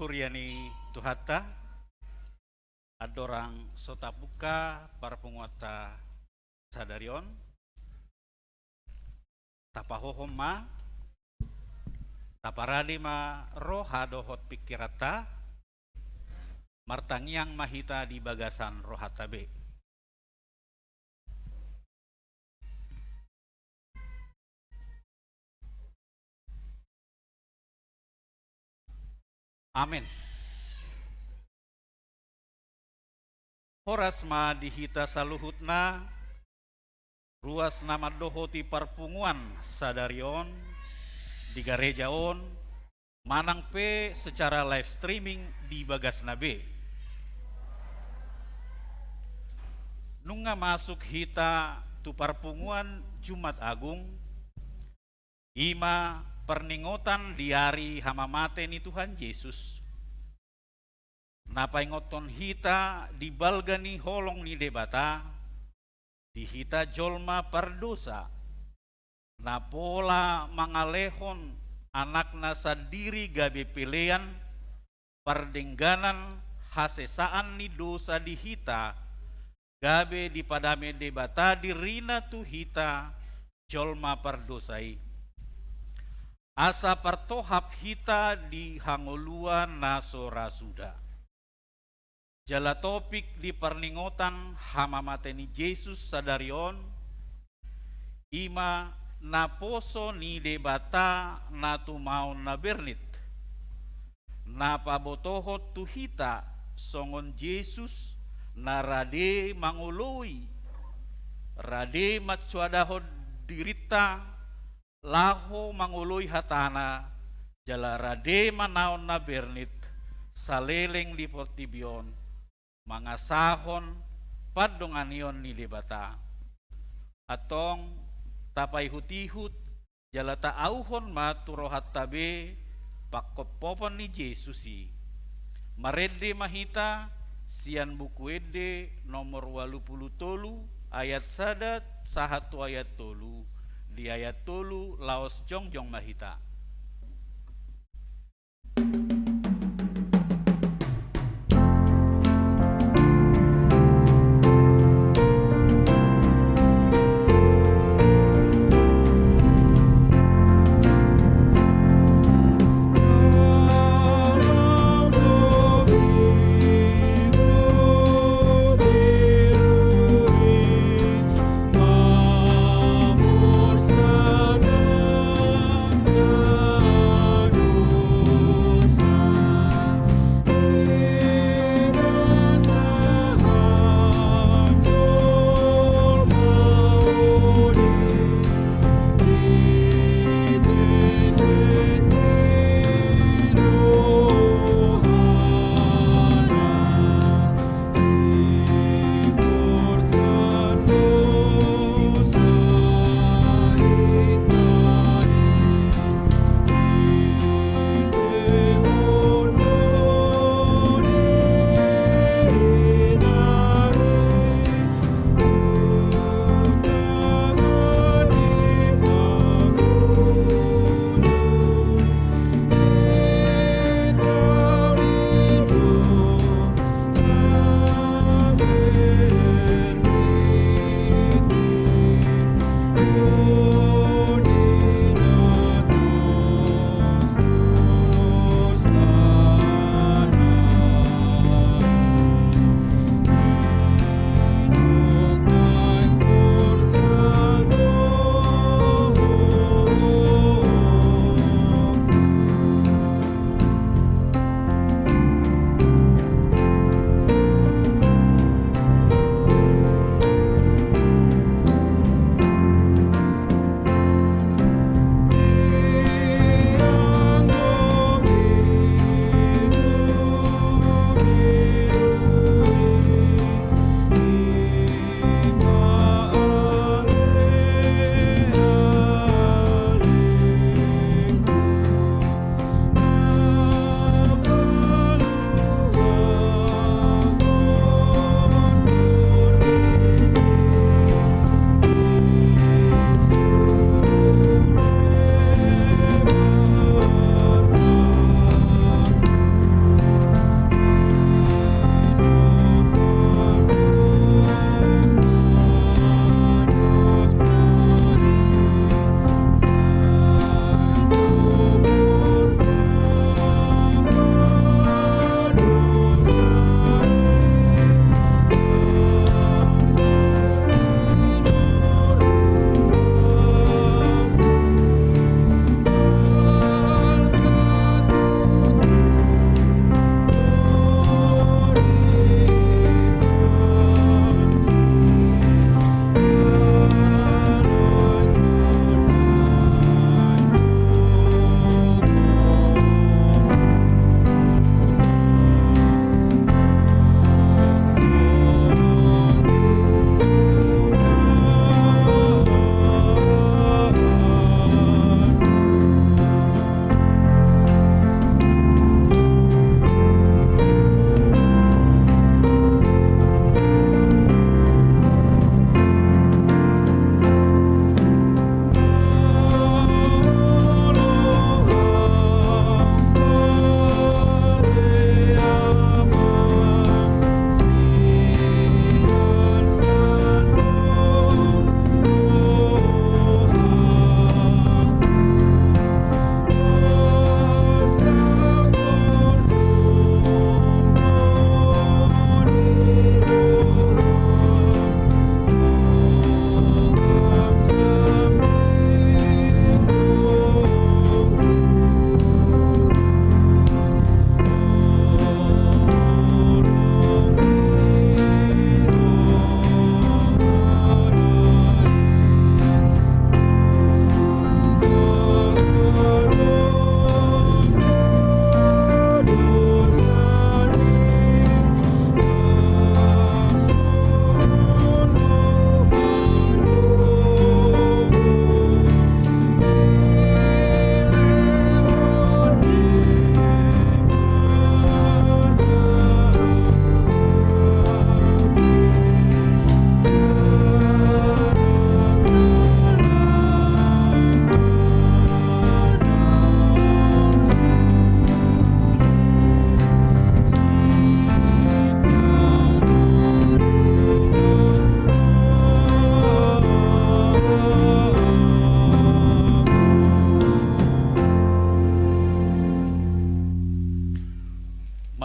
huriani tuhata adorang sota buka para penguata sadarion tapahohom ma taparali ma roha dohot pikirata martangiang mahita di bagasan rohatabe. Amin. Horas ma dihita saluhutna ruas nama dohoti parpunguan sadarion di garejaon manang pe secara live streaming di bagas nabe. Nunga masuk hita tu parpunguan Jumat Agung ima perningotan di hari hamamate ni Tuhan Yesus. Napa ngoton hita di balgani holong ni debata di hita jolma pardosa napola mangalehon anakna sendiri gabe pilihan pardengganan hasesaan ni dosa di hita gabe di padame debata dirina tu hita jolma pardosai. Asa partohap hita di hangolua nasora suda. Jala topik di perningotan hamamateni Yesus sadarion ima naposo ni debata natu mau na bernit napabotohot tu hita songon Yesus narade mangului rade matsuadahod dirita laho mangului hatana jala rade manaon na bernit saleleng di portibion mangasahon padonganion ni debata atong tapay hutihut jala taauhon maturohat tabe pakopopon ni Jesusi marede mahita sian buku ede nomor 83 ayat sadat sahatu ayat tolu di ayat tolu laos jongjong mahita. Amor sana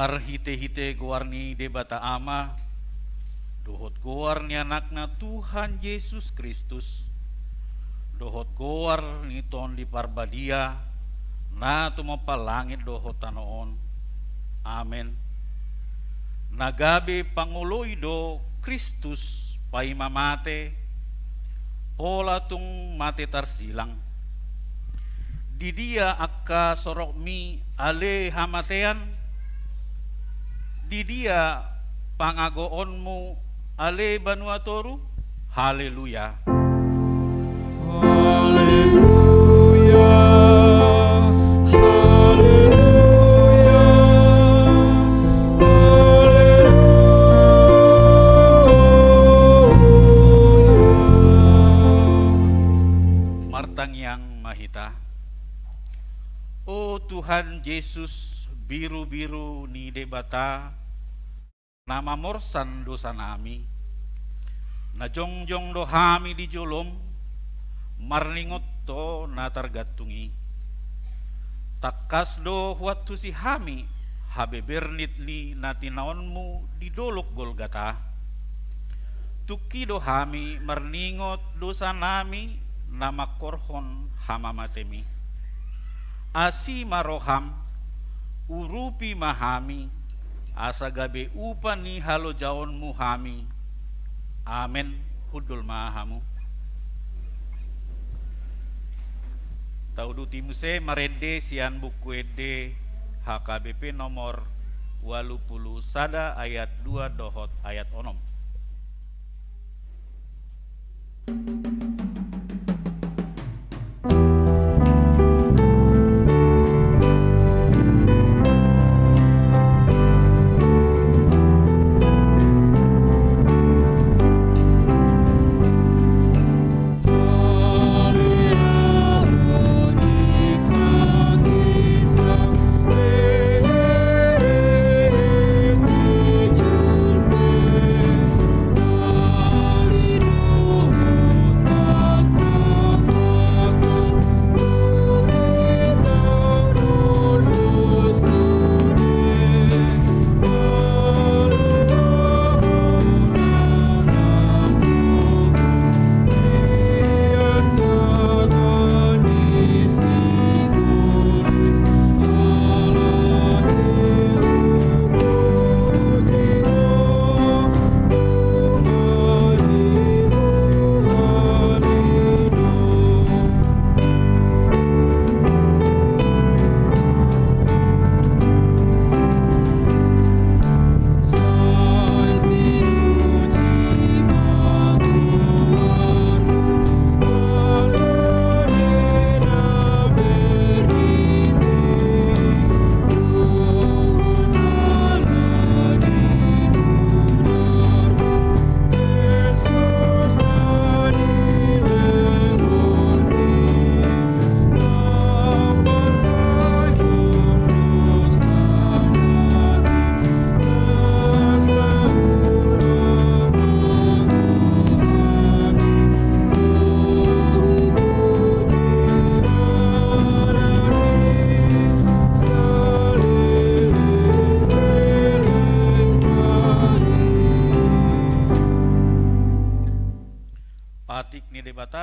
marhite-hite goarni debata ama, dohot goar ni anakna Tuhan Yesus Kristus, dohot goar ni ton di parbadia, na tumapalangit dohot tanoon. Amen. Nagabi panguloy do Kristus paimamate, pola tung mate tarsilang. Di dia akka sorok mi ale hamatean, di dia pangagoonmu ale banuatoru. Haleluya. Haleluya. Haleluya. Haleluya. Martang yang mahita. Oh Tuhan Yesus, biru-biru ni debata, nama morsan dosa nami, na jongjong do hami di jolom, marningot to na targatungi, takas do huat tu si hami, habebernit ni natinaonmu di dolok Golgata, tuki do hami marningot dosa nami, nama korhon hamamatemi. Asi maroham urupi mahami, asa gabe upa ni halo jaon muhami. Amen. Hudul mahamu. Taudu timuse marende sian buku ede HKBP nomor 80 sada ayat 2 dohot ayat onom.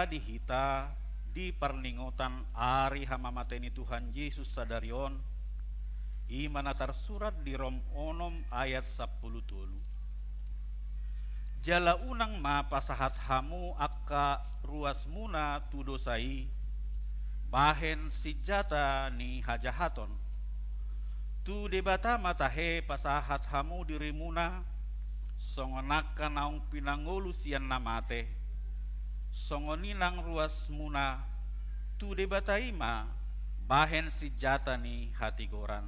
Dihita di perningotan ari hamamateni Tuhan Yesus sadarion imana tarsurat di Rom onom ayat 10 tulu. Jala unang ma pasahat hamu akka ruas muna tu dosai bahen sijata ni hajahaton tu debata matahe pasahat hamu dirimuna songonaka naung pinangolu sian namate songoninang ruas muna tu debataima bahen si jata ni hati goran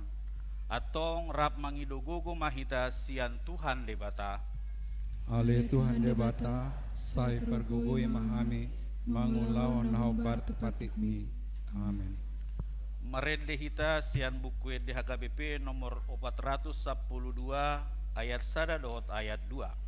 atong rap mangidogogo mahita sian Tuhan debata. Ale Tuhan debata sai pergogoy mahami mangulawan nao bartepatik mi. Amen. Marende hita sian buku DHKBP nomor 412 ayat 1 dohot ayat 2.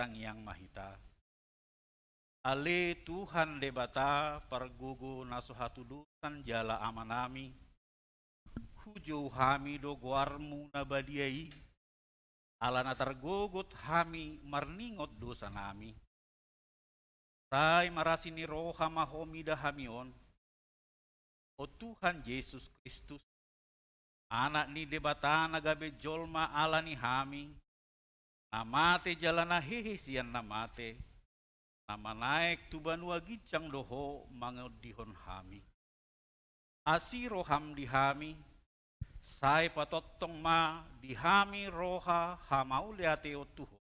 Sang Hyang Mahita. Ale Tuhan debata pargugu nasuhatu dusan jala amanami, hujau hami do guarmu nabadiai, alana targogot hami marningot dosa nami. Sai marasini roha mahomida hamion, o Tuhan Yesus Kristus, anak ni debata nagabe jolma alani hami, namate jalana hehesian namate, nama naik tubanua gicang doho mangodihon hami. Asiro ham dihami, sai patotong ma dihami roha hamauliate o Tuho.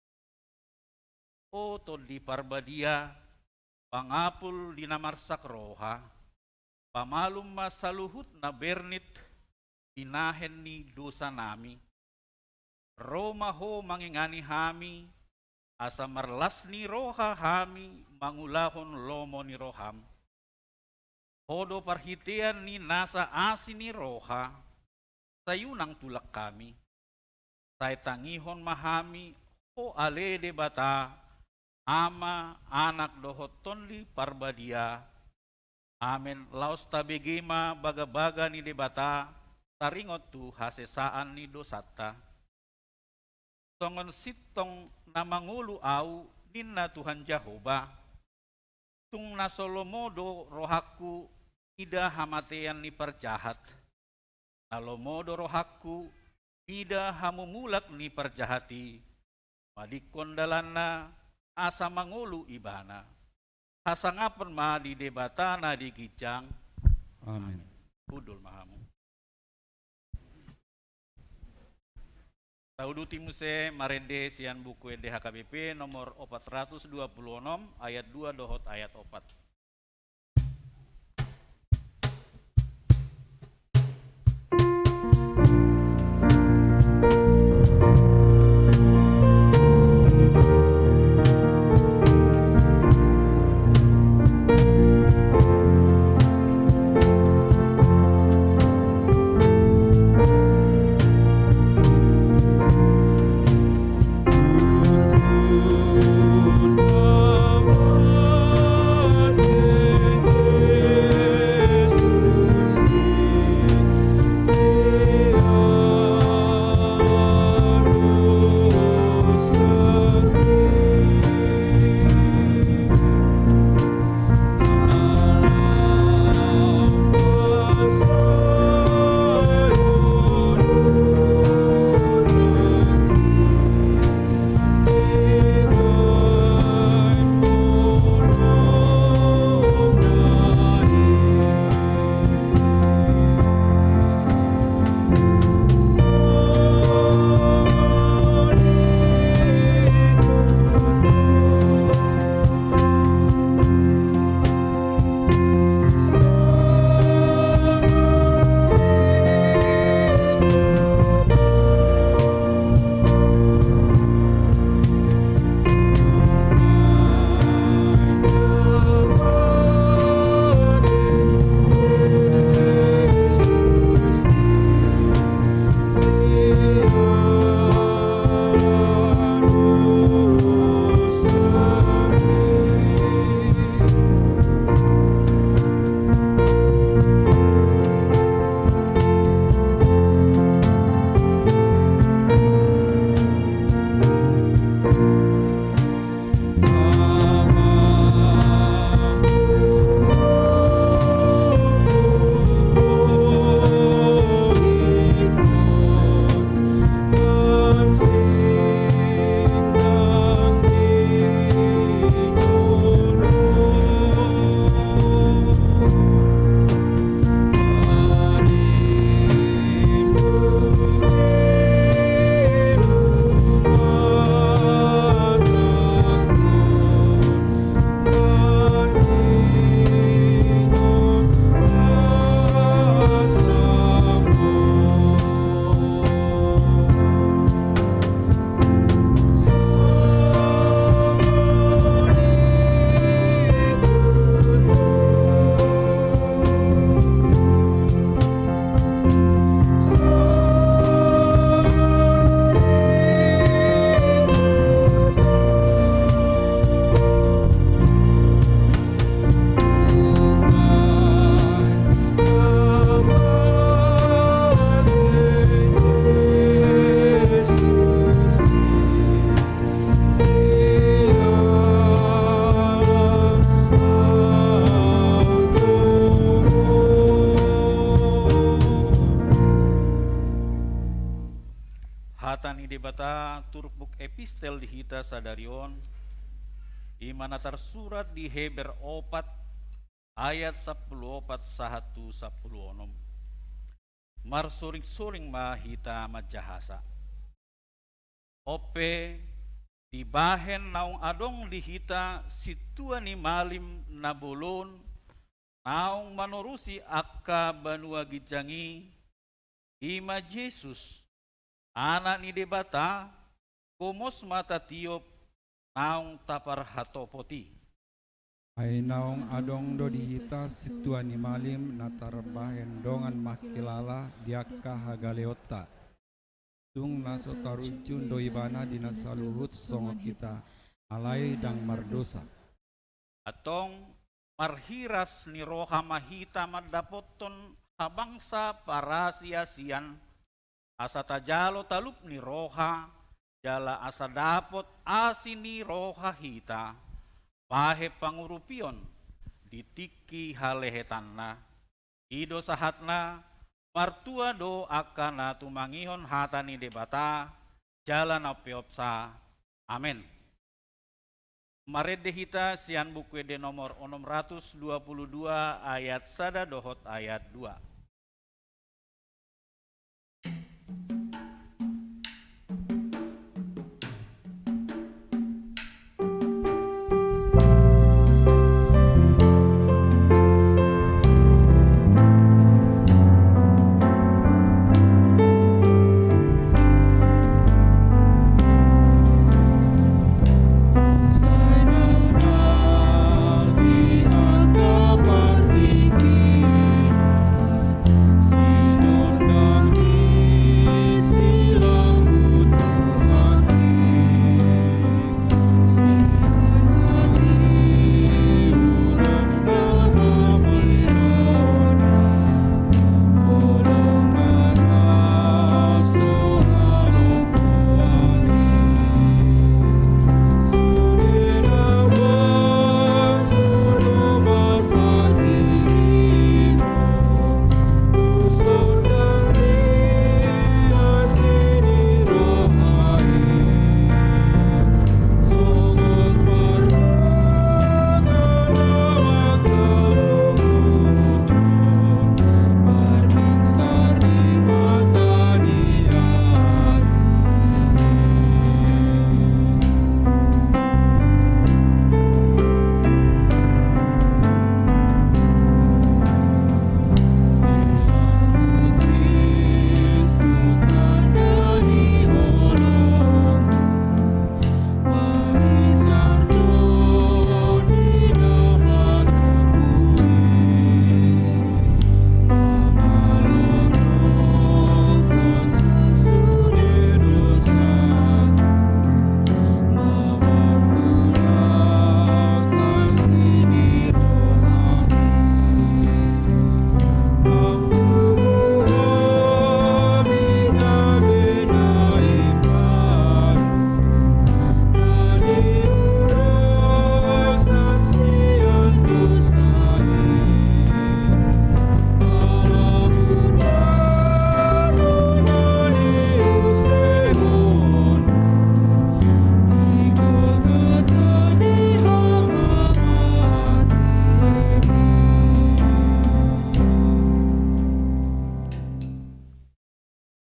O tol di parbadia, pangapul dinamarsak roha, pamalum masaluhut na bernit, pinahen ni dosa nami. Roma ho mangingani hami, asa marlas ni roha hami, mangulahon lomo ni roham. Hodo parhitian ni nasa asin ni roha, sayunang tulak kami. Say tangihon mahami, o ale de bata, ama anak dohoton li parbadia. Amen. Laos tabigima baga-baga ni debata, taringot tu hasesaan ni dosata. Tongon sitong na mangulu au ninna Tuhan Jehovah. Tung nasolomodo rohaku ida hamatean ni perjahat. Nalomodo rohaku ida hamumulak ni perjahati. Madikondalanna asa mangulu ibana. Hasangapan ma di debatana di gicang. Amin. Udul mahamu. Sauduti muse marende sian buku DHKBP nomor 426 ayat 2 dohot ayat 4. Tuhan debata turuk epistel di hita sadarion imana tersurat di Heber 4 ayat 14 sahatu 16 mar soring-soring mahita majahasa ope dibahen naung adong dihita situa ni malim nabolon naung manorusi akka banua gijangi ima Yesus anak ni debata komos mata tiop naung tapar hatopoti Ay naong adong do dihita situa ni malim natarbahen dongan makilala diakka hagaleota. Tung naso tarujun do ibana dinasaluhut songo kita alay dang mardosa. atong marhiras ni roha mahita madapoton habangsa para sia-sian asa tajalo talup ni roha jala asa dapot asini roha hita pahe pangurupion ditiki halehetanna ido sahatna martua do akana tumangihon hatani debata jalan apiopsa amin. Marede hita sian buku de nomor 622 ayat sada dohot ayat 2.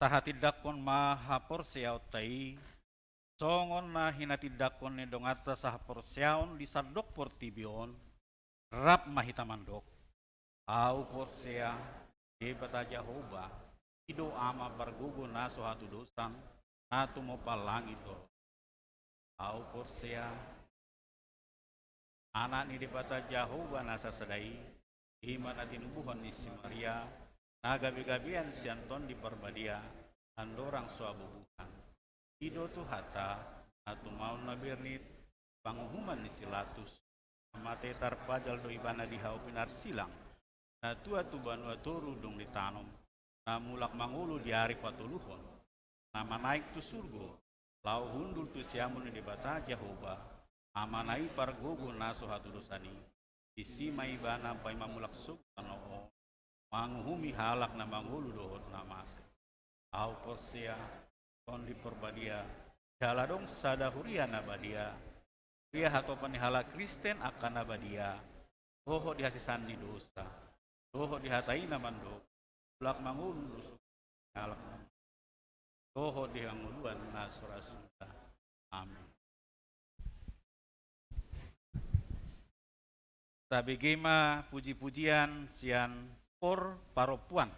Tahatidakon mahapor siyaw tay songon na hinatidakon ni dongata sa hapor siyawn di sadok portibion rap mahitamandok au por siya debata Jehovah ido ama bargugo na so hatu dosan natu mo palangit do au por siya anak ni debata Jehovah nasa sadai ima na tinubuhan ni si Maria nagabi-gabian si Anton di Parbadia andorang suabubuhan ido tu hata atu mau nabirnit panguhuman ni silatus mate tarpajal do ibana di hau pinar silang na tua tu banua toru dong ditanom na mulak mangulu di hari patuluhon nama naik tu surgo lau hundul tu siamun di bata Jehovah amanai pargogo naso hatu dosani isi maibana pai mamulak sugano manguhumi halak na mangulu dohot namate au porsia kon di perbadia hala dong sadahuria nabadia dia atau panihala Kristen akan nabadia hoho dihasisan di dosa hoho dihatai namando ulak mangun alak hoho dihanguluan nasura sunda amin. Tabigema puji-pujian sian por paropuan.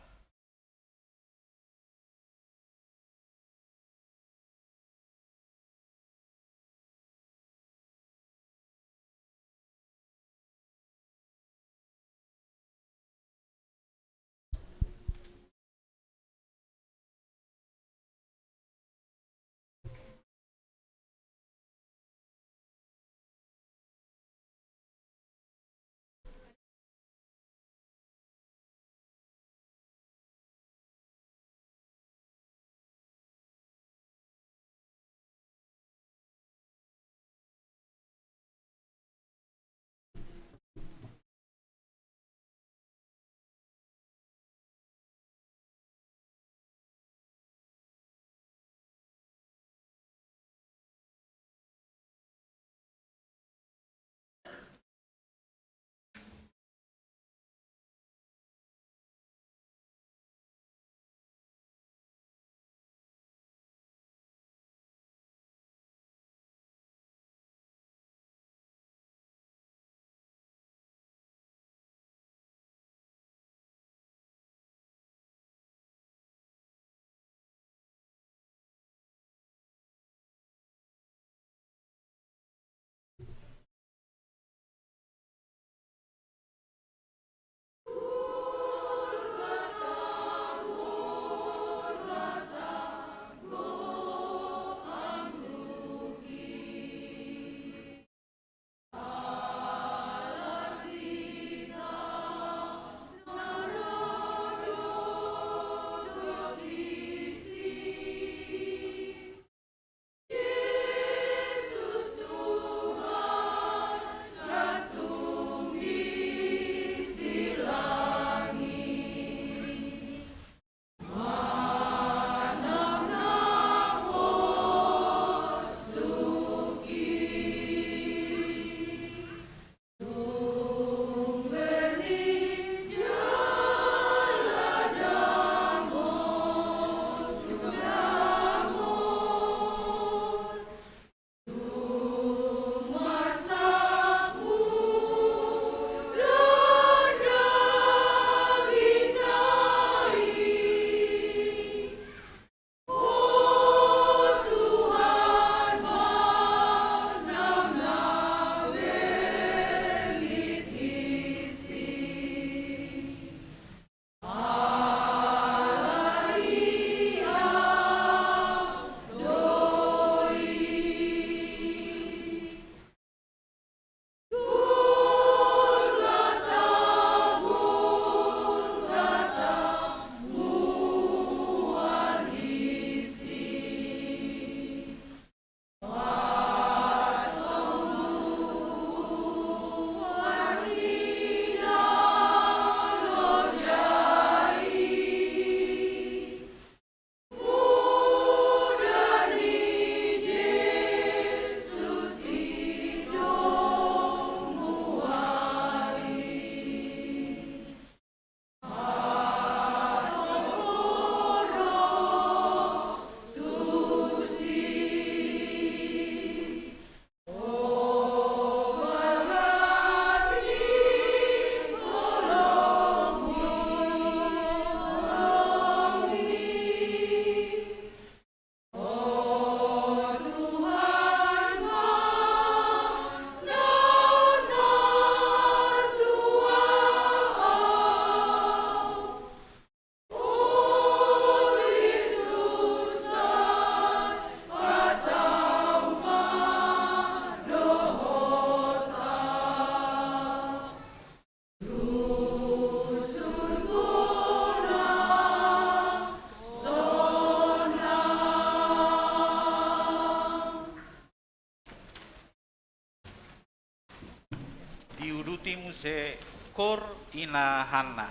diuduti muse kor ina hanna.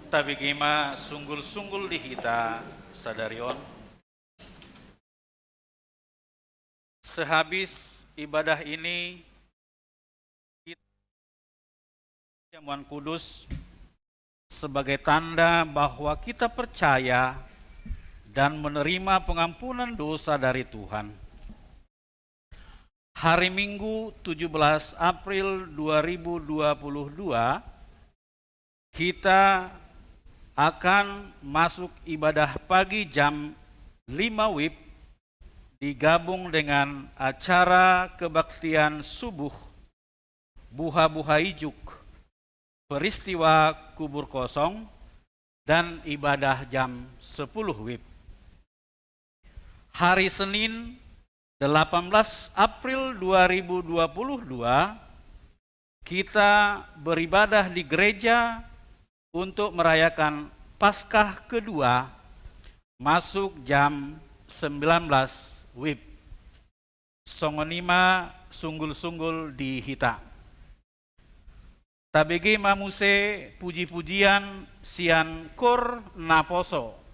tabigima sunggul-sunggul di hita sadarion. Sehabis ibadah ini, jamuan kudus sebagai tanda bahwa kita percaya dan menerima pengampunan dosa dari Tuhan. Hari Minggu 17 April 2022, kita akan masuk ibadah pagi jam 5 WIB digabung dengan acara kebaktian subuh Buha-Buha Ijuk, peristiwa kubur kosong, dan ibadah jam 10 WIB. Hari Senin 18 April 2022, kita beribadah di gereja untuk merayakan Paskah kedua masuk jam 19 WIB. Songonima sunggul-sunggul di hita. Tabege mamuse puji-pujian sian kur naposo.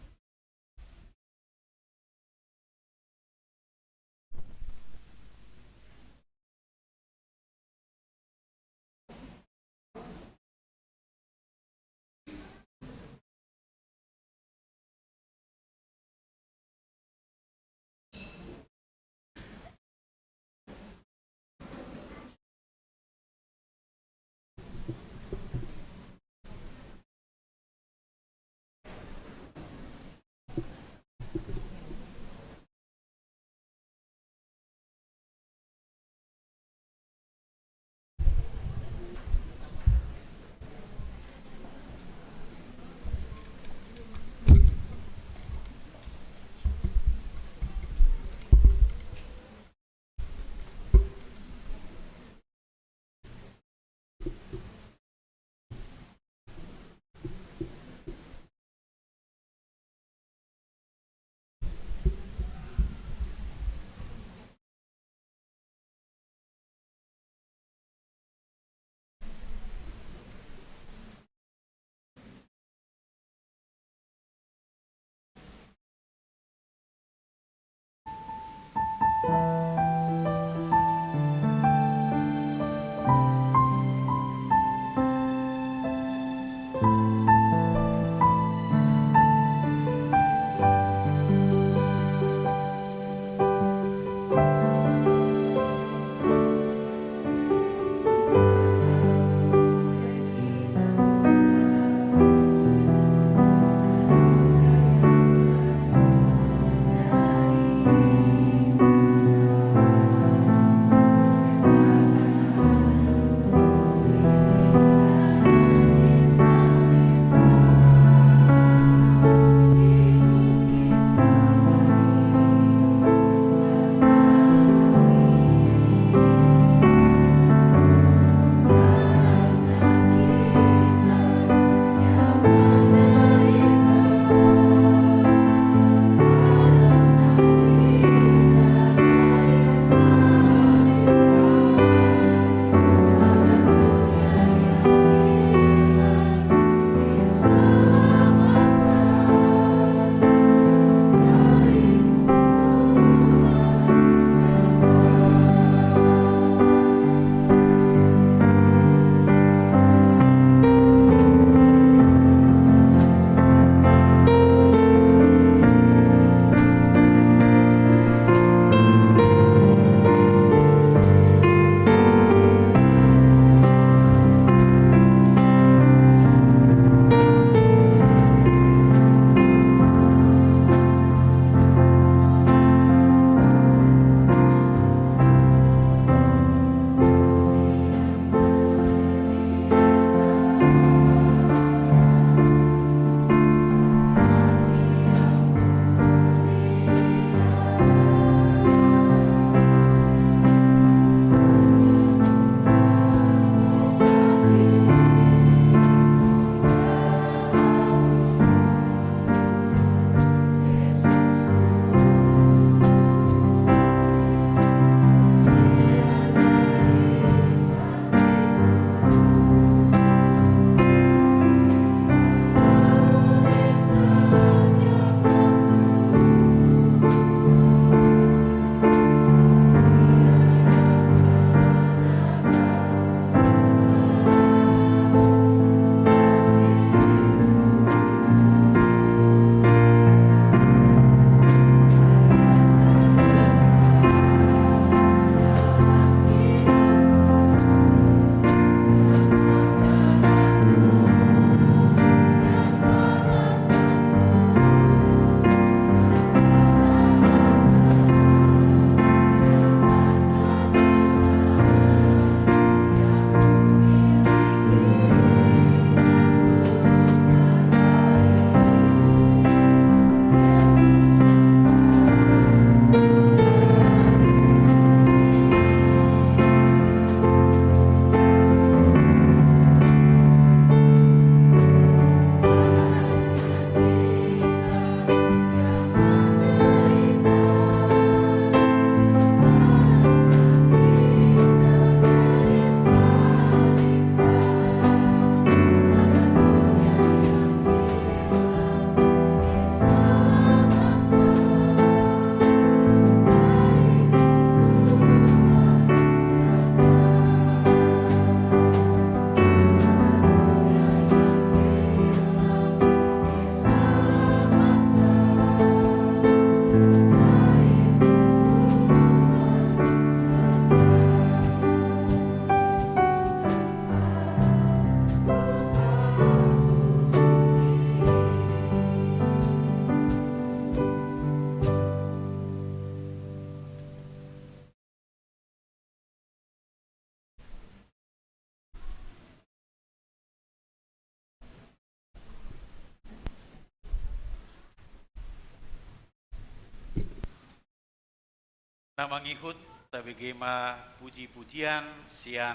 Na mangikut tabigema puji-pujian sian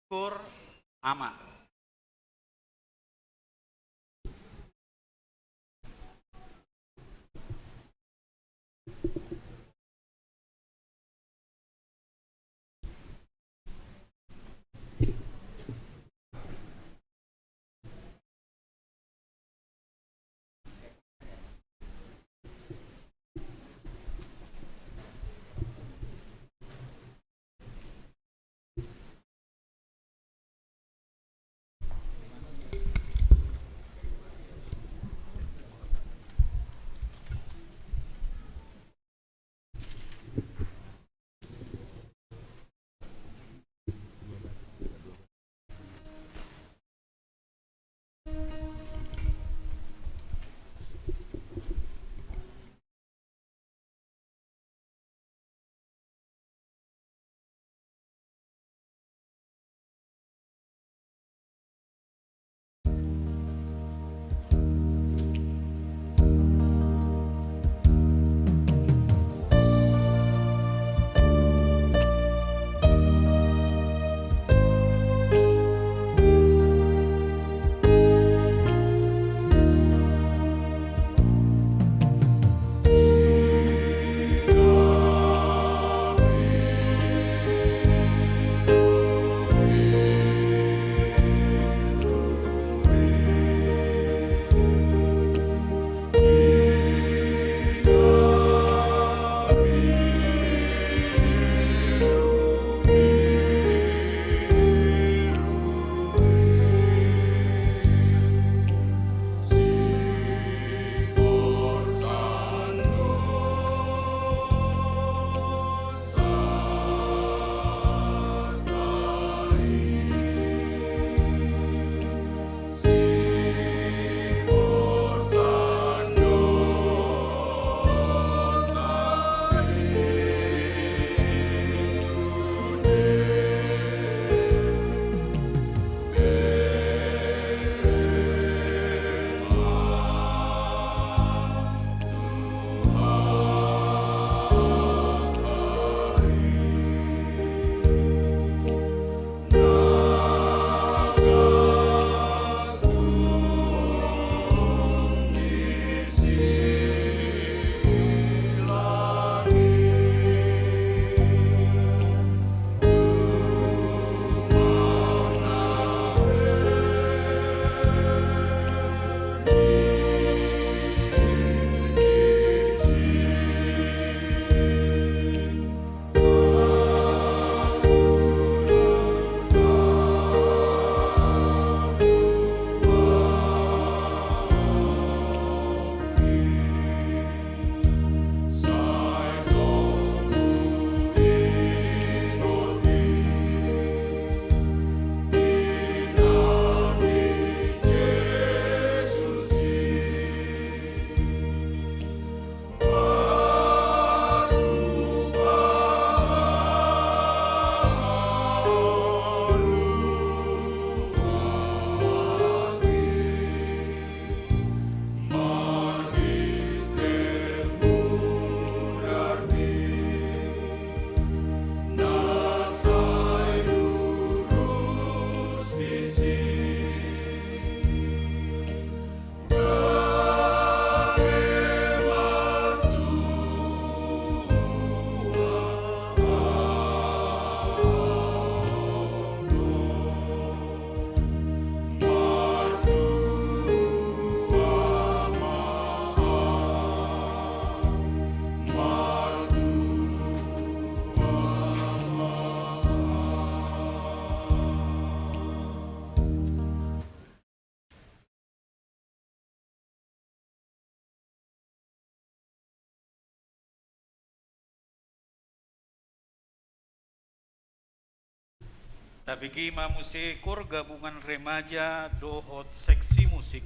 kur ama. Tabigima Musekur Gabungan Remaja Dohot Seksi Musik.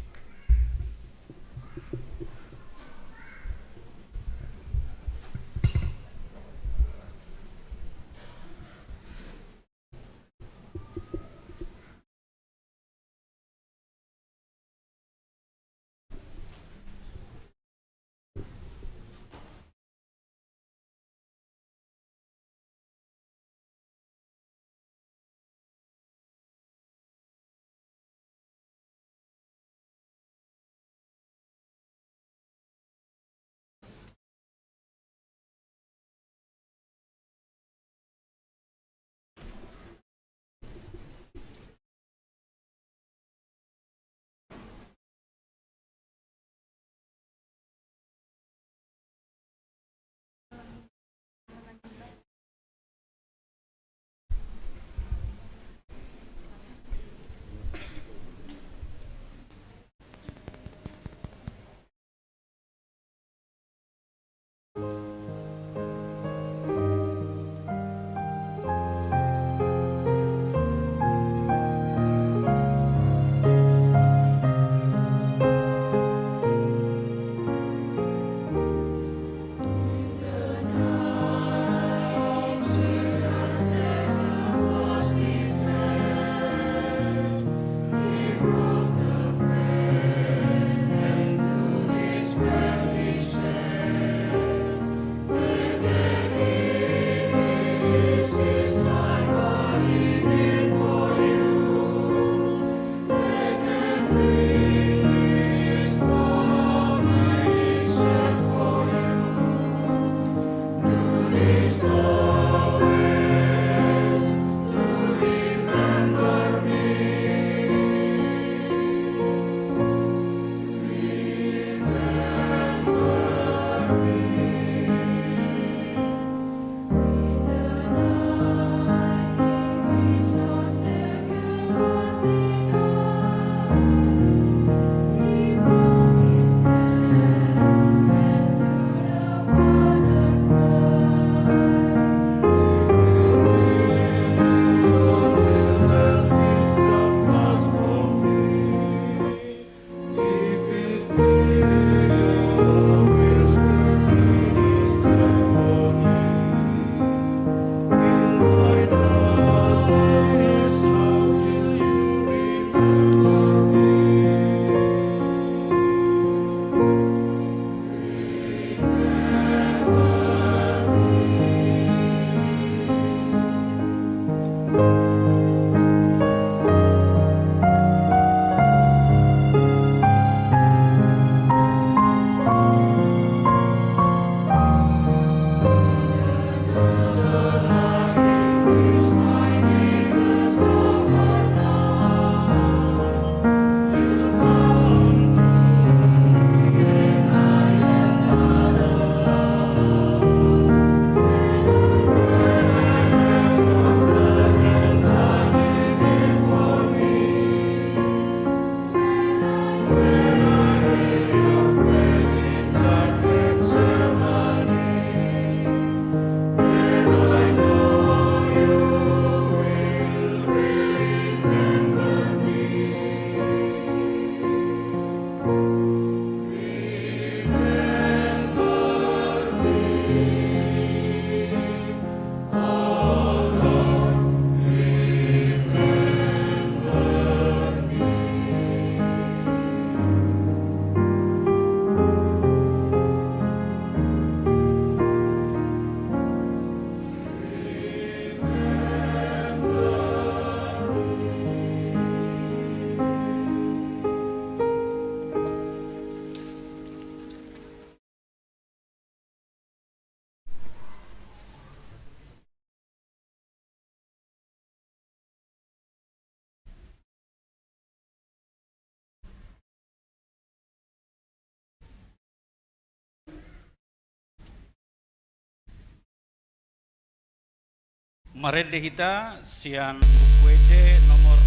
Marendehita sian bukuede nomor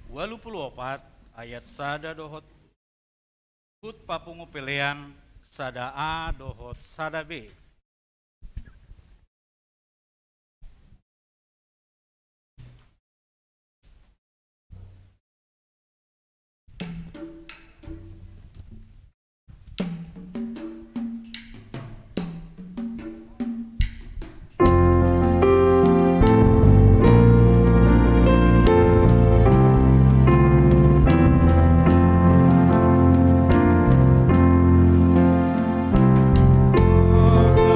84 ayat sada dohot put papungu pelean sada A dohot sada B. Oh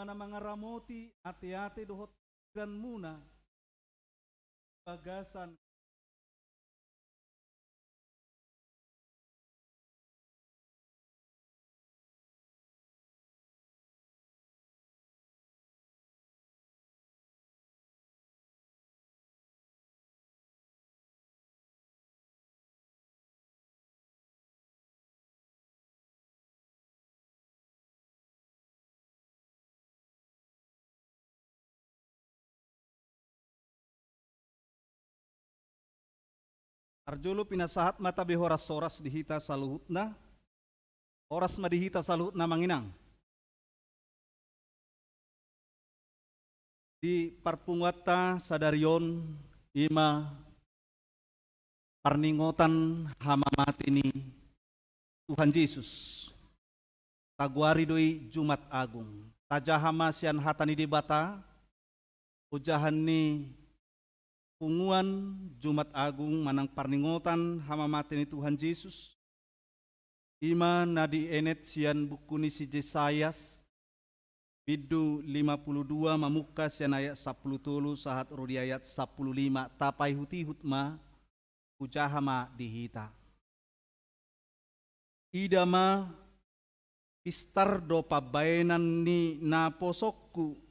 mana mangaramoti ati-ati dohot dan muna bagasan Arjolo pinasahat mata behoras soras dihita saluhutna, oras madihita saluhutna manginang. Di parpungwata sadarion ima parningotan hamamat ini Tuhan Yesus. Taguari doi Jumat Agung. Tajahama sian hatani debata, ujahan ni punguan Jumat Agung manang parningotan hamamat ini Tuhan Yesus. Ima nadi enet sian buku ni si Jesayas. Bidu 52 mamuka sian ayat 10 sahat rodi ayat 15 tapai huti hutma ujahama dihita. Idama pistar do pabainan ni naposokku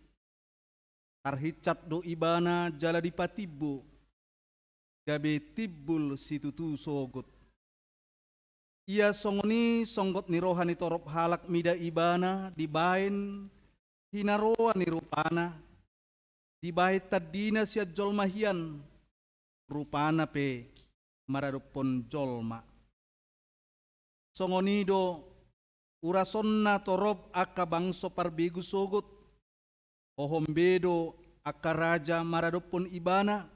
tarhicat do ibana jala di patibo gabe tibul situtu sogot. Ia songoni songgot ni rohani torop halak mida ibana dibain hinaroa ni rupana dibae tadina sia jolmahian rupana pe maradopon jolma songonido urasonna torop aka bangso parbigu sogot ohombedo aka raja maradopon ibana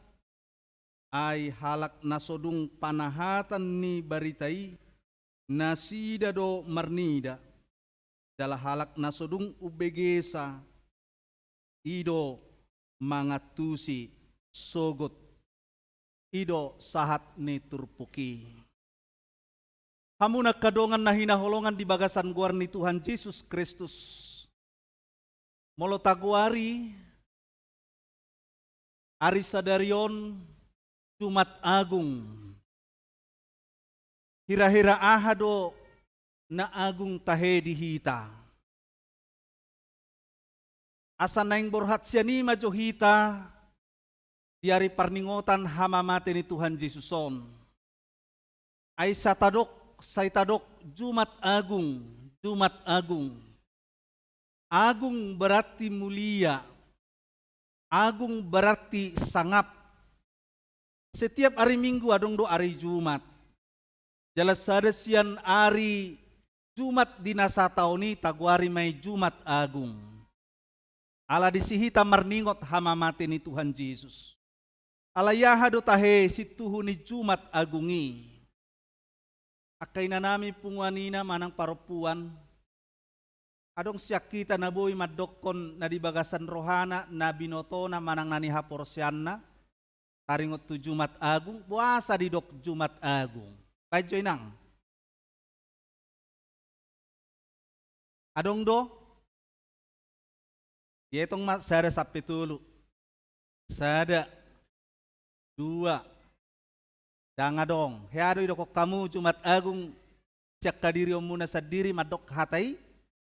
ai halak nasodung panahatan ni baritai nasida do marnida dala halak nasodung ubegesa ido mangatusi sogot ido sahat ni turpuki. Hamuna kadongan na hinaholongan di bagasan guar ni Tuhan Yesus Kristus. Molo taguari ari sadarion Jumat Agung. Hira-hira ahado na agung tahe dihita. Asa naing borhat siani majo hita diari parningotan hamamate ni Tuhan Yesuson. Ay saitadok Jumat Agung, Jumat Agung. Agung berarti mulia. Agung berarti sangap. Setiap hari Minggu adong do hari Jumat. Jelas sadesian ari Jumat dinasa tauni taguari may Jumat Agung. Ala disihita marningot hamamate ni Tuhan Yesus. Ala yahado tahe situhu ni Jumat Agungi. Akay na nami punguanina manang parupuan. Adong siyak kita na boy madokon na dibagasan rohana na binoto na manang naniha porsyanna. Taringot tu Jumat Agung, puasa di dok Jumat Agung. Kajoy nang. Adong do. Yetong sada sapitulu. Sada. Dua. Dangadong. Heado idok kamu Jumat Agung. Siak kadiri muna sa diri madok hatai.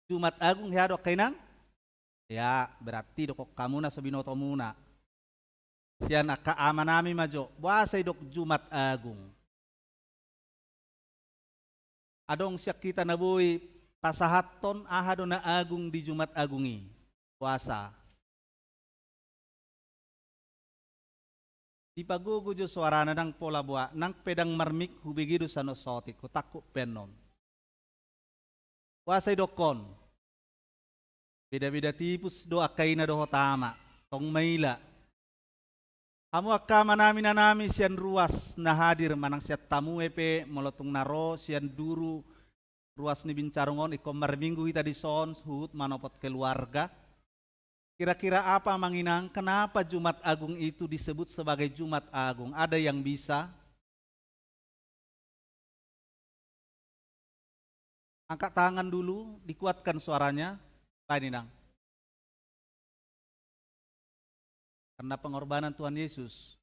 Jumat Agung heado kainang. Ya berarti dok kamu na sa binoto muna. Sian akaama nami majo. Puasa idok Jumat Agung. Adong siyak kita nabuhi pasahaton ahado na agung di Jumat Agungi. Puasa. Ipagugo jo suarana ng pola buwa nang pedang marmik hubigido sa nosotik kutakko penon. Puasa idokon. Beda-beda tipus do akay na do tama. Tong maila. Kamu akama namin na nami siyan ruas na hadir manang siya tamu epe molotong naro siyan duru ruas ni bincarongon iko marminggu hita di son suhut manopot keluarga. Kira-kira apa manginang kenapa Jumat Agung itu disebut sebagai Jumat Agung? Ada yang bisa? Angkat tangan dulu, dikuatkan suaranya. Pak Ninang. karena pengorbanan Tuhan Yesus.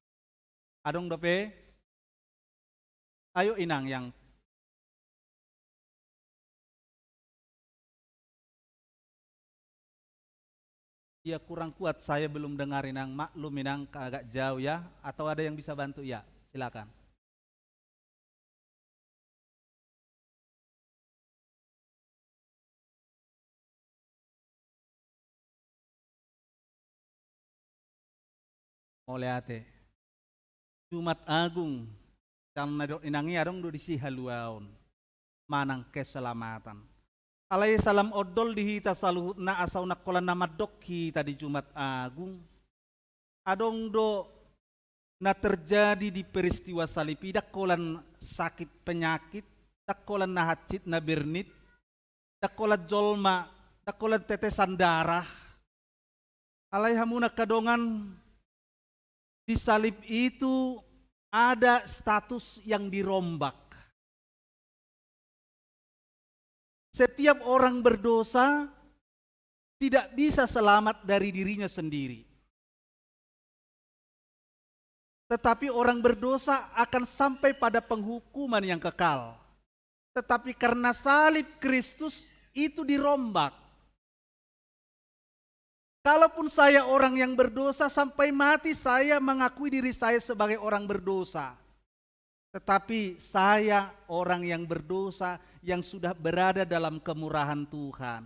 Adong dope, ayo inang yang ya kurang kuat, saya belum dengar inang, maklum inang agak jauh ya, atau ada yang bisa bantu ya, silakan. Oleh ate, Jumat Agung, karena dok inangi adong do disi haluaon, manang keselamatan. Alai salam odol dihita saluhut na asau nakola nama dok hita di Jumat Agung. Adong do na terjadi di peristiwa salib, dakolan sakit penyakit, dakolan na hacit na bernit, dakolan jolma, dakolan tetesan darah. Alai hamuna kadongan di salib itu ada status yang dirombak. Setiap orang berdosa tidak bisa selamat dari dirinya sendiri. Tetapi orang berdosa akan sampai pada penghukuman yang kekal. Tetapi karena salib Kristus itu dirombak. Kalaupun saya orang yang berdosa, sampai mati saya mengakui diri saya sebagai orang berdosa. Tetapi saya orang yang berdosa yang sudah berada dalam kemurahan Tuhan.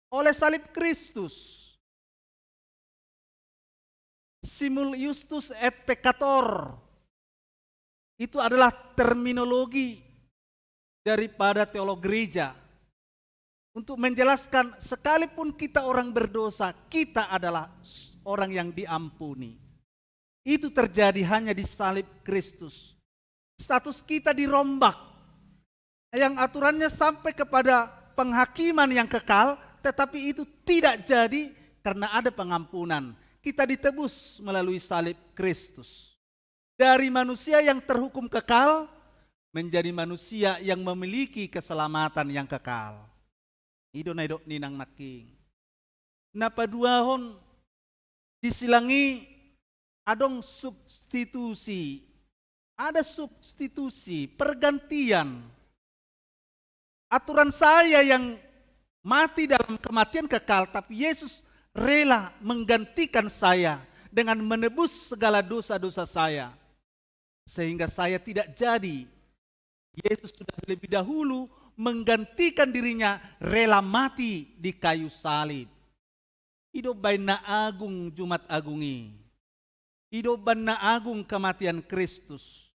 Oleh salib Kristus. Simul justus et peccator. Itu adalah terminologi daripada teologi gereja. Untuk menjelaskan sekalipun kita orang berdosa, kita adalah orang yang diampuni. Itu terjadi hanya di salib Kristus. Status kita dirombak. Yang aturannya sampai kepada penghakiman yang kekal, tetapi itu tidak jadi karena ada pengampunan. Kita ditebus melalui salib Kristus. Dari manusia yang terhukum kekal, menjadi manusia yang memiliki keselamatan yang kekal. Ido na ido ninang naking. Napaduahon disilangi adong substitusi. Ada substitusi, pergantian. Aturan saya yang mati dalam kematian kekal, tapi Yesus rela menggantikan saya dengan menebus segala dosa-dosa saya. Sehingga saya tidak jadi. Yesus sudah lebih dahulu menggantikan dirinya, rela mati di kayu salib. Hidup baina agung Jumat Agungi. Hidup baina agung kematian Kristus.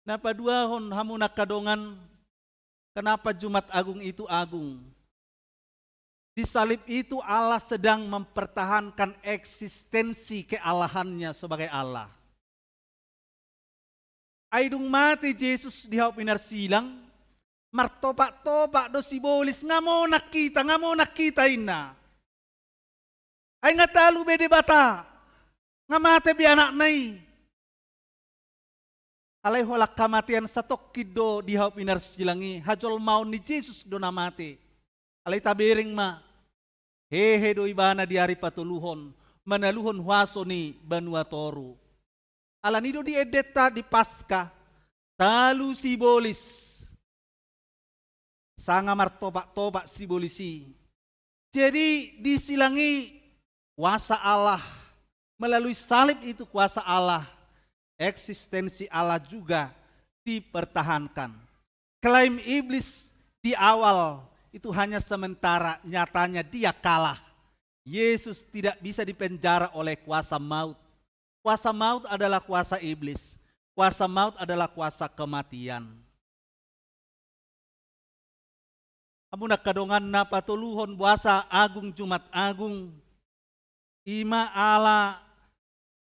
Napa duahon hamuna kadongan, kenapa Jumat Agung itu agung? Di salib itu Allah sedang mempertahankan eksistensi kealahannya sebagai Allah. Aidung mati Yesus di haup pinar silang, martopak-topak do sibolis nga mo nakita ina. Ay nga talo bede bata, nga mate bi anak nai. Alay holak kamatian satok kido di haup pinar silangi, hajol maun ni Jesus do na mate. Alay tabering ma, hehe do ibana di hari patuluhon, manaluhon huaso ni Banua Toru. Alanido di edeta di Paskah, talu sibolis. Sanga martopak-topak simbolisi. Jadi disilangi kuasa Allah. Melalui salib itu kuasa Allah. Eksistensi Allah juga dipertahankan. Klaim iblis di awal itu hanya sementara, nyatanya dia kalah. Yesus tidak bisa dipenjara oleh kuasa maut. Kuasa maut adalah kuasa iblis. Kuasa maut adalah kuasa kematian. Amuna kadongan na patuluhon puasa agung Jumat Agung. Ima ala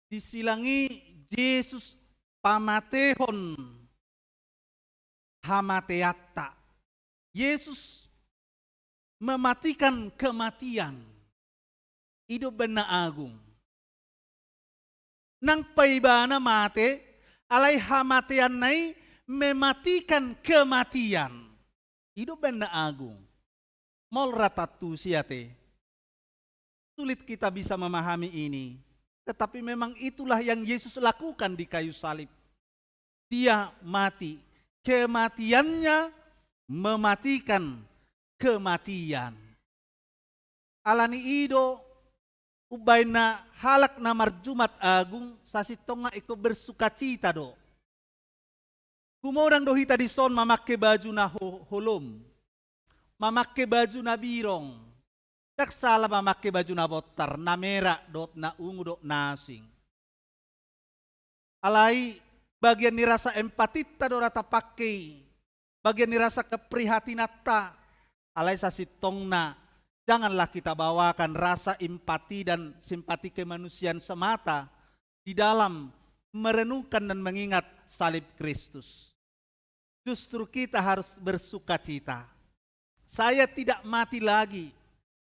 disilangi Yesus pamatehon hamateata. Yesus mematikan kematian. Hidup benar agung. Nang paibana mate, alai hamatean nai mematikan kematian. Hidup benda agung. Mol ratatu siate. Sulit kita bisa memahami ini. Tetapi memang itulah yang Yesus lakukan di kayu salib. Dia mati. Kematiannya mematikan kematian. Alani ido ubaina halak namar Jumat Agung sasitonga iko bersukacita do. Kumodang dohita di son mamakai baju na holom. Mamakai baju na birong. Tak salah mamakai baju na botar, na merah dot na ungu dot nasing. Alai bagian nirasa empatita do rata pakai. Bagian nirasa keprihatinata. Alai sasitong na. Janganlah kita bawakan rasa empati dan simpati kemanusiaan semata di dalam merenungkan dan mengingat salib Kristus. Justru kita harus bersuka cita. Saya tidak mati lagi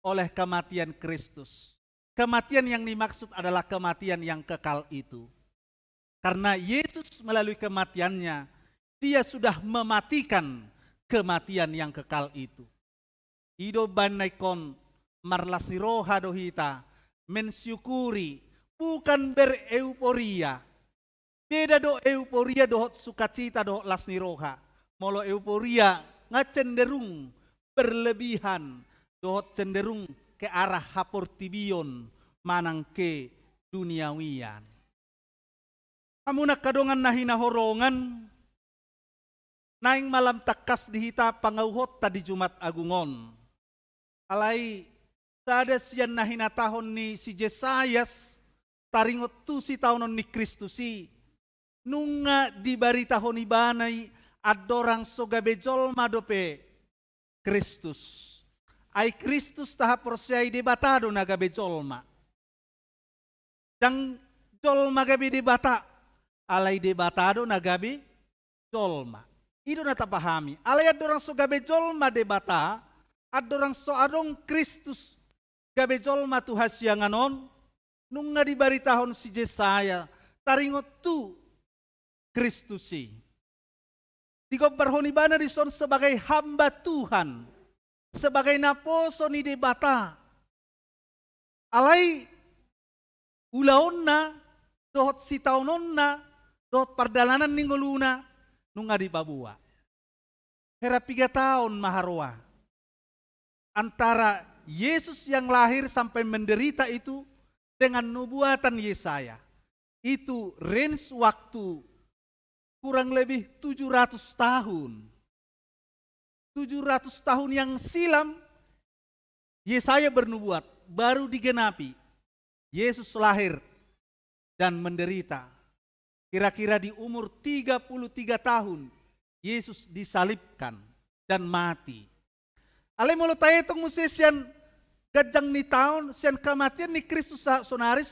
oleh kematian Kristus. Kematian yang dimaksud adalah kematian yang kekal itu. Karena Yesus melalui kematiannya, dia sudah mematikan kematian yang kekal itu. Ido banaikon marlasiroha dohita mensyukuri bukan bereuforia. Beda do euforia dohot sukacita dohot lasniroha. Molo euforia ngacenderung berlebihan dohot cenderung ke arah haportibion manang ke duniawian. Amuna kadongan nahina horongan naing malam takas dihita pangauhot tadi Jumat Agungon. Alai sada siyan nahina tahon ni si Jesayas taringot tu si taonon ni Kristusi nunga di bari tahon ibanay adorang sogabejol madope Kristus. Ay Kristus taha porsiay debatado na gabejolma. Dang jolma gabi debata alai debatado na gabi jolma. Ido na tapahami. Alay adorang sogabejolma debata adorang so adong Kristus gabejolma tu hasyanganon nung nga dibaritahon si Jesaya taringot tu Kristusi. Digobarhonibana dison sebagai hamba Tuhan, sebagai naposo ni debata. Alay ulaon na dohot sitaunon na dohot pardalanan ninggoluna nung nga dibabuwa. Hera 3 tahun maharwa. Antara Yesus yang lahir sampai menderita itu dengan nubuatan Yesaya. Itu range waktu kurang lebih 700 tahun. 700 tahun yang silam Yesaya bernubuat, baru digenapi. Yesus lahir dan menderita. Kira-kira di umur 33 tahun Yesus disalibkan dan mati. Alay molo tayo itong musisyan gajang ni taon, siyan kematian ni Kristus sonari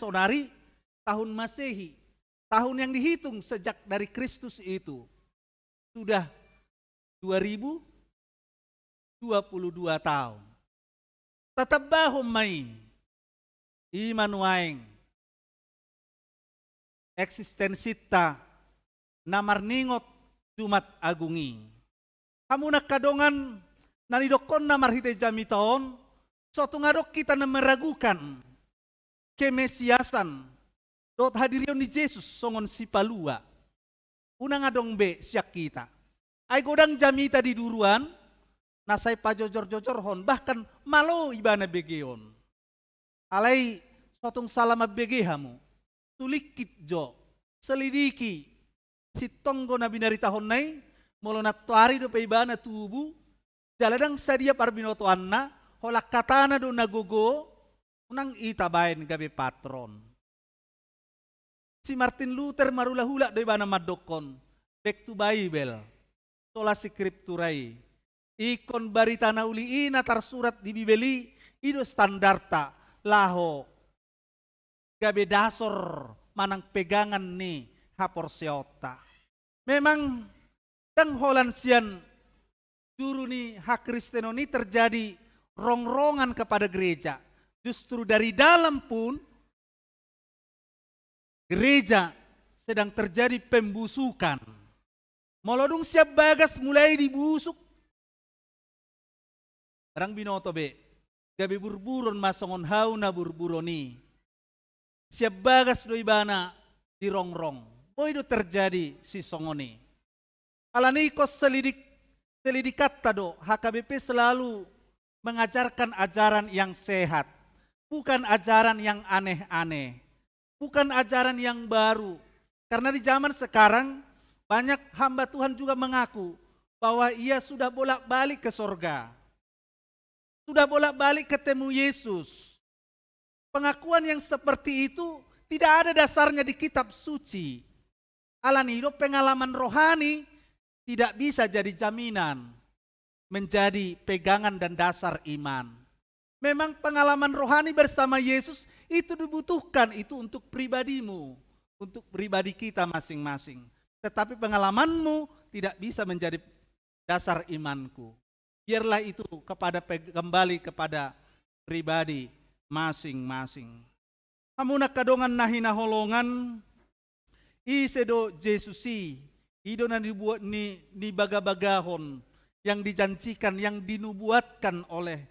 tahun Masehi. Tahun yang dihitung sejak dari Kristus itu. Sudah 2022 tahun. Tatabahom may imanuaing eksistensita na marningot Jumat Agungi. Kamu nakadongan nanidokon na marhite jamitaon, suatu ngadok kita na meragukan kemesiasan dot hadirion ni Yesus songon si palua. Unang ngadong be siyak kita. Ay godang jamita di duruan, nasay pajojor-jojor hon, bahkan malo ibana begeon. Alay suatong salama begehamu, tulikit jo, selidiki, si tonggo na binaritahon nay, molo na tuari do pa ibana tubu, jaladang sadia parbinotoan na, holak katana do nagugo, unang itabayin gabi patron. Si Martin Luther marula-hula do iba na madokon, back to Bible, sola skripturay, ikon barita na uliin na tarsurat di Bibeli, ido standarta, laho, gabi dasor, manang pegangan ni haporseota. Memang, dang holan siyan, dulu nih hak Kristeno ini terjadi rongrongan kepada gereja. Justru dari dalam pun gereja sedang terjadi pembusukan. Molodung siap bagas mulai dibusuk. Orang binoto be, gabi burburon masongon hau na burburoni. siap bagas doi bana di rongrong. Oh itu terjadi si songoni. Alani kos selidikat tado, HKBP selalu mengajarkan ajaran yang sehat. Bukan ajaran yang aneh-aneh. Bukan ajaran yang baru. Karena di zaman sekarang banyak hamba Tuhan juga mengaku bahwa ia sudah bolak-balik ke sorga. Sudah bolak-balik ketemu Yesus. Pengakuan yang seperti itu tidak ada dasarnya di kitab suci. Alani hidup pengalaman rohani tidak bisa jadi jaminan menjadi pegangan dan dasar iman. Memang pengalaman rohani bersama Yesus itu dibutuhkan, itu untuk pribadimu, untuk pribadi kita masing-masing. Tetapi pengalamanmu tidak bisa menjadi dasar imanku. Biarlah itu kembali kepada pribadi masing-masing. Amuna kadongan nahina holongan isedo Jesusi ido na dibuat ni baga-bagahon yang dijanjikan, yang dinubuatkan oleh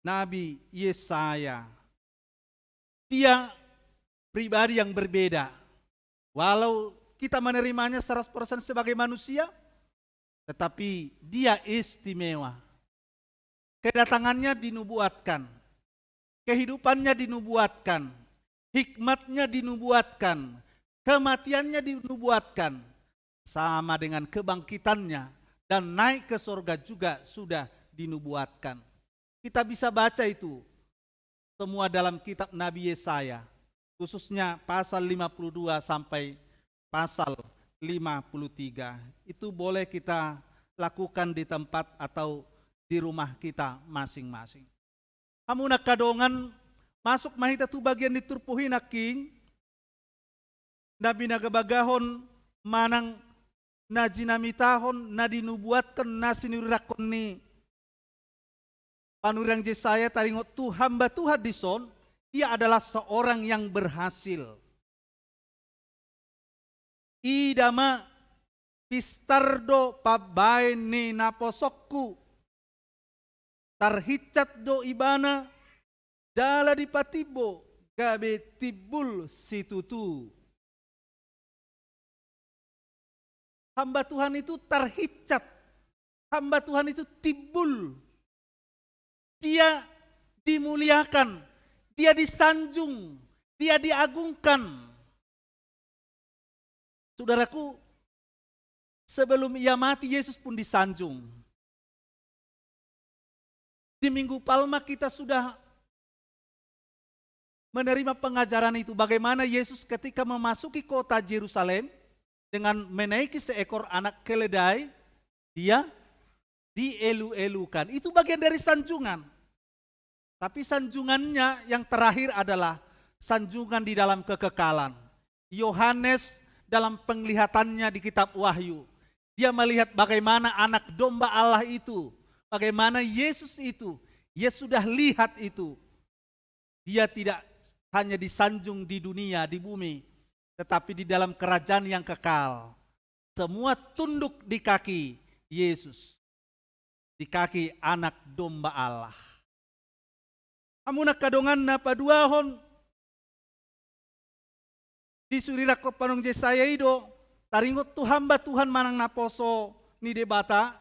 Nabi Yesaya. Dia pribadi yang berbeda. Walau kita menerimanya 100% sebagai manusia, tetapi dia istimewa. Kedatangannya dinubuatkan, kehidupannya dinubuatkan, hikmatnya dinubuatkan, kematiannya dinubuatkan, sama dengan kebangkitannya dan naik ke surga juga sudah dinubuatkan. Kita bisa baca itu semua dalam kitab Nabi Yesaya, khususnya pasal 52 sampai pasal 53. Itu boleh kita lakukan di tempat atau di rumah kita masing-masing. Amuna kadongan masuk mahita tu bagian diturpuhi naking Nabi nagabagahon manang najinamitahon na dinubuatkan na sinirakon ni panurang Yesaya taringot tu hamba Tuhan dison, ia adalah seorang yang berhasil. Idama pistardo pabain ni naposokku tarhicat do ibana jala di patibo gabe tibul situtu. Hamba Tuhan itu terhicat, hamba Tuhan itu tibul. Dia dimuliakan, dia disanjung, dia diagungkan. Saudaraku, sebelum ia mati Yesus pun disanjung. Di Minggu Palma kita sudah menerima pengajaran itu, bagaimana Yesus ketika memasuki kota Yerusalem dengan menaiki seekor anak keledai, dia dielu-elukan. Itu bagian dari sanjungan. Tapi sanjungannya yang terakhir adalah sanjungan di dalam kekekalan. Yohanes dalam penglihatannya di kitab Wahyu, dia melihat bagaimana anak domba Allah itu, bagaimana Yesus itu, dia sudah lihat itu. Dia tidak hanya disanjung di dunia, di bumi, tetapi di dalam kerajaan yang kekal. Semua tunduk di kaki Yesus, di kaki anak domba Allah. Amuna kadongan na paduahon di surira ko panong Yesaya ido taringot tu hamba Tuhan manang naposo ni debata,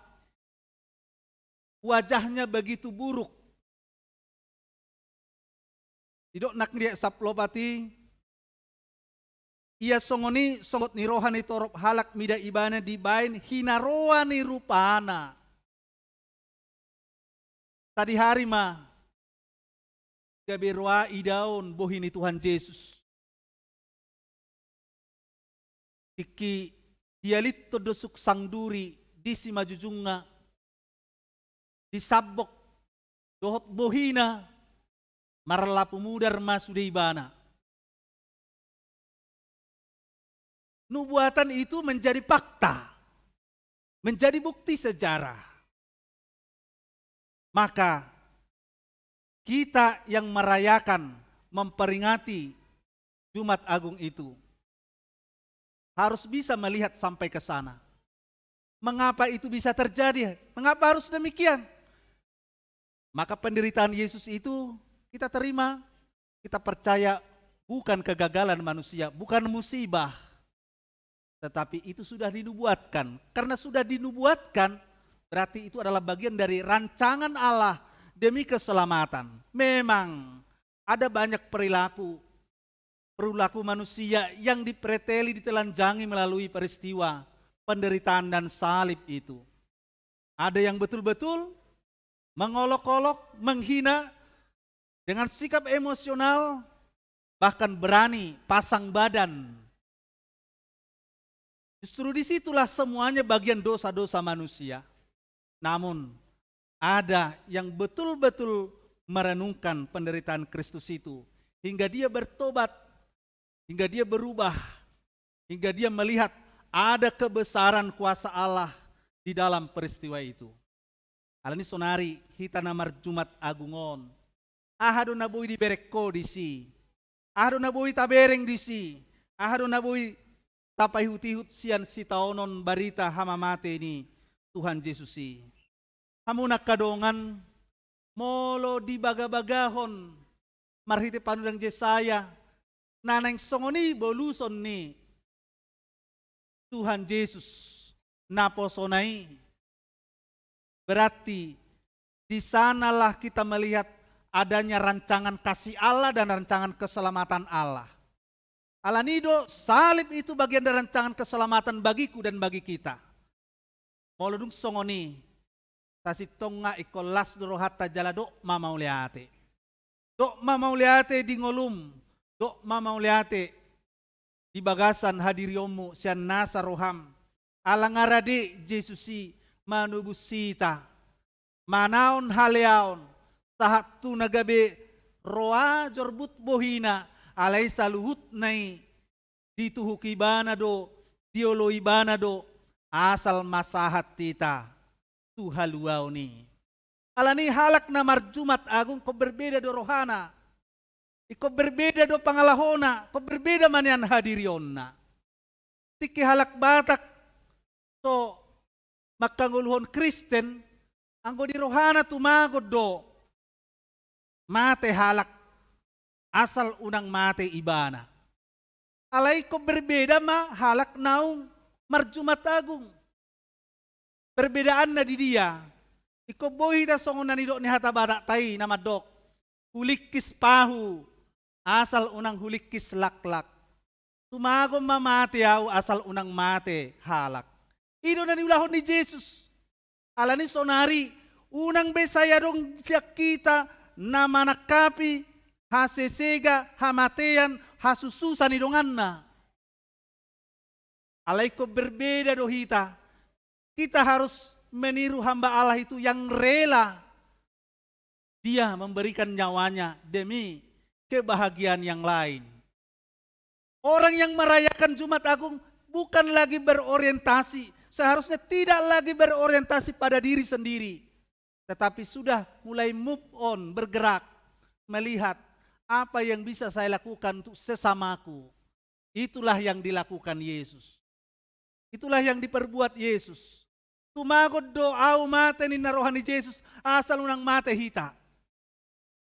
wajahnya begitu buruk. Idok nak dia saplopati, ia songoni songot ni rohani torop halak mida ibana di bain hinaroa ni rupana. Tadi hari mah gabe roa idaon bohini Tuhan Yesus. Iki dialit to dosuk sangduri di si majujunga disabok dohot bohina marlapu mudar masudibana. Nubuatan itu menjadi fakta, menjadi bukti sejarah. Maka kita yang merayakan, memperingati Jumat Agung itu harus bisa melihat sampai ke sana. Mengapa itu bisa terjadi? Mengapa harus demikian? Maka penderitaan Yesus itu kita terima, kita percaya bukan kegagalan manusia, bukan musibah. Tetapi itu sudah dinubuatkan. Karena sudah dinubuatkan, berarti itu adalah bagian dari rancangan Allah demi keselamatan. Memang ada banyak perilaku manusia yang dipreteli, ditelanjangi melalui peristiwa penderitaan dan salib itu. Ada yang betul-betul mengolok-olok, menghina dengan sikap emosional, bahkan berani pasang badan. Justru disitulah semuanya bagian dosa-dosa manusia. Namun ada yang betul-betul merenungkan penderitaan Kristus itu, hingga dia bertobat, hingga dia berubah, hingga dia melihat ada kebesaran kuasa Allah di dalam peristiwa itu. Alani sonari hita namar Jumat Agungon. Ahado nabui di berekko di si. Ahado nabui tabereng di si. Ahado nabui tapai hutihut sian si taonon barita hamamate ini Tuhan Yesus si. Hamunak kadongan molo di baga-bagahon marhiti panudang Yesaya naneng songoni boluson ni Tuhan Yesus naposonai. Berarti di sanalah kita melihat adanya rancangan kasih Allah dan rancangan keselamatan Allah. Alanido, salib itu bagian dari rancangan keselamatan bagiku dan bagi kita. Molodung songoni, sasitonga ikolas dorohata jalado mamauliate. Dok mamauliate di ngolum, dok mamauliate di bagasan hadiriomu sian nasa roham. Alangarade Jesusi manubusita. Manaon haleaon, sahat tu nagabe roa jorbut bohina. Alay saluhut nai dituhuki banado, dioloi banado, asal masahat tita, tuhaluau ni. Alani halak na marjumat agung ko berbeda do rohana, iko berbeda do pangalahona, ko berbeda manian hadirionna. Tiki halak batak, so makanguluhon Kristen, anggo di rohana tumagod do, mate halak, asal unang mate ibana. Alay ko berbeda ma halak naung marjumat agung. Perbedaan na di dia. Iko bohi ta songon nanidok ni hatabata tay na madok. Hulikis pahu. Asal unang hulikis laklak. Tumagom mamate au asal unang mate halak. Ino na niulahon ni Jesus. Alani sonari. Unang besaya dong siya kita na manakapi hasesega, hamatean, hasususan idongan na. Alay ko berbeda dohita. Kita harus meniru hamba Allah itu yang rela. Dia memberikan nyawanya demi kebahagiaan yang lain. Orang yang merayakan Jumat Agung bukan lagi berorientasi. Seharusnya tidak lagi berorientasi pada diri sendiri. Tetapi sudah mulai move on, bergerak, melihat apa yang bisa saya lakukan untuk sesamaku. Itulah yang dilakukan Yesus. Itulah yang diperbuat Yesus. Tumagod doa mate ni narohani Yesus asal unang mate hita.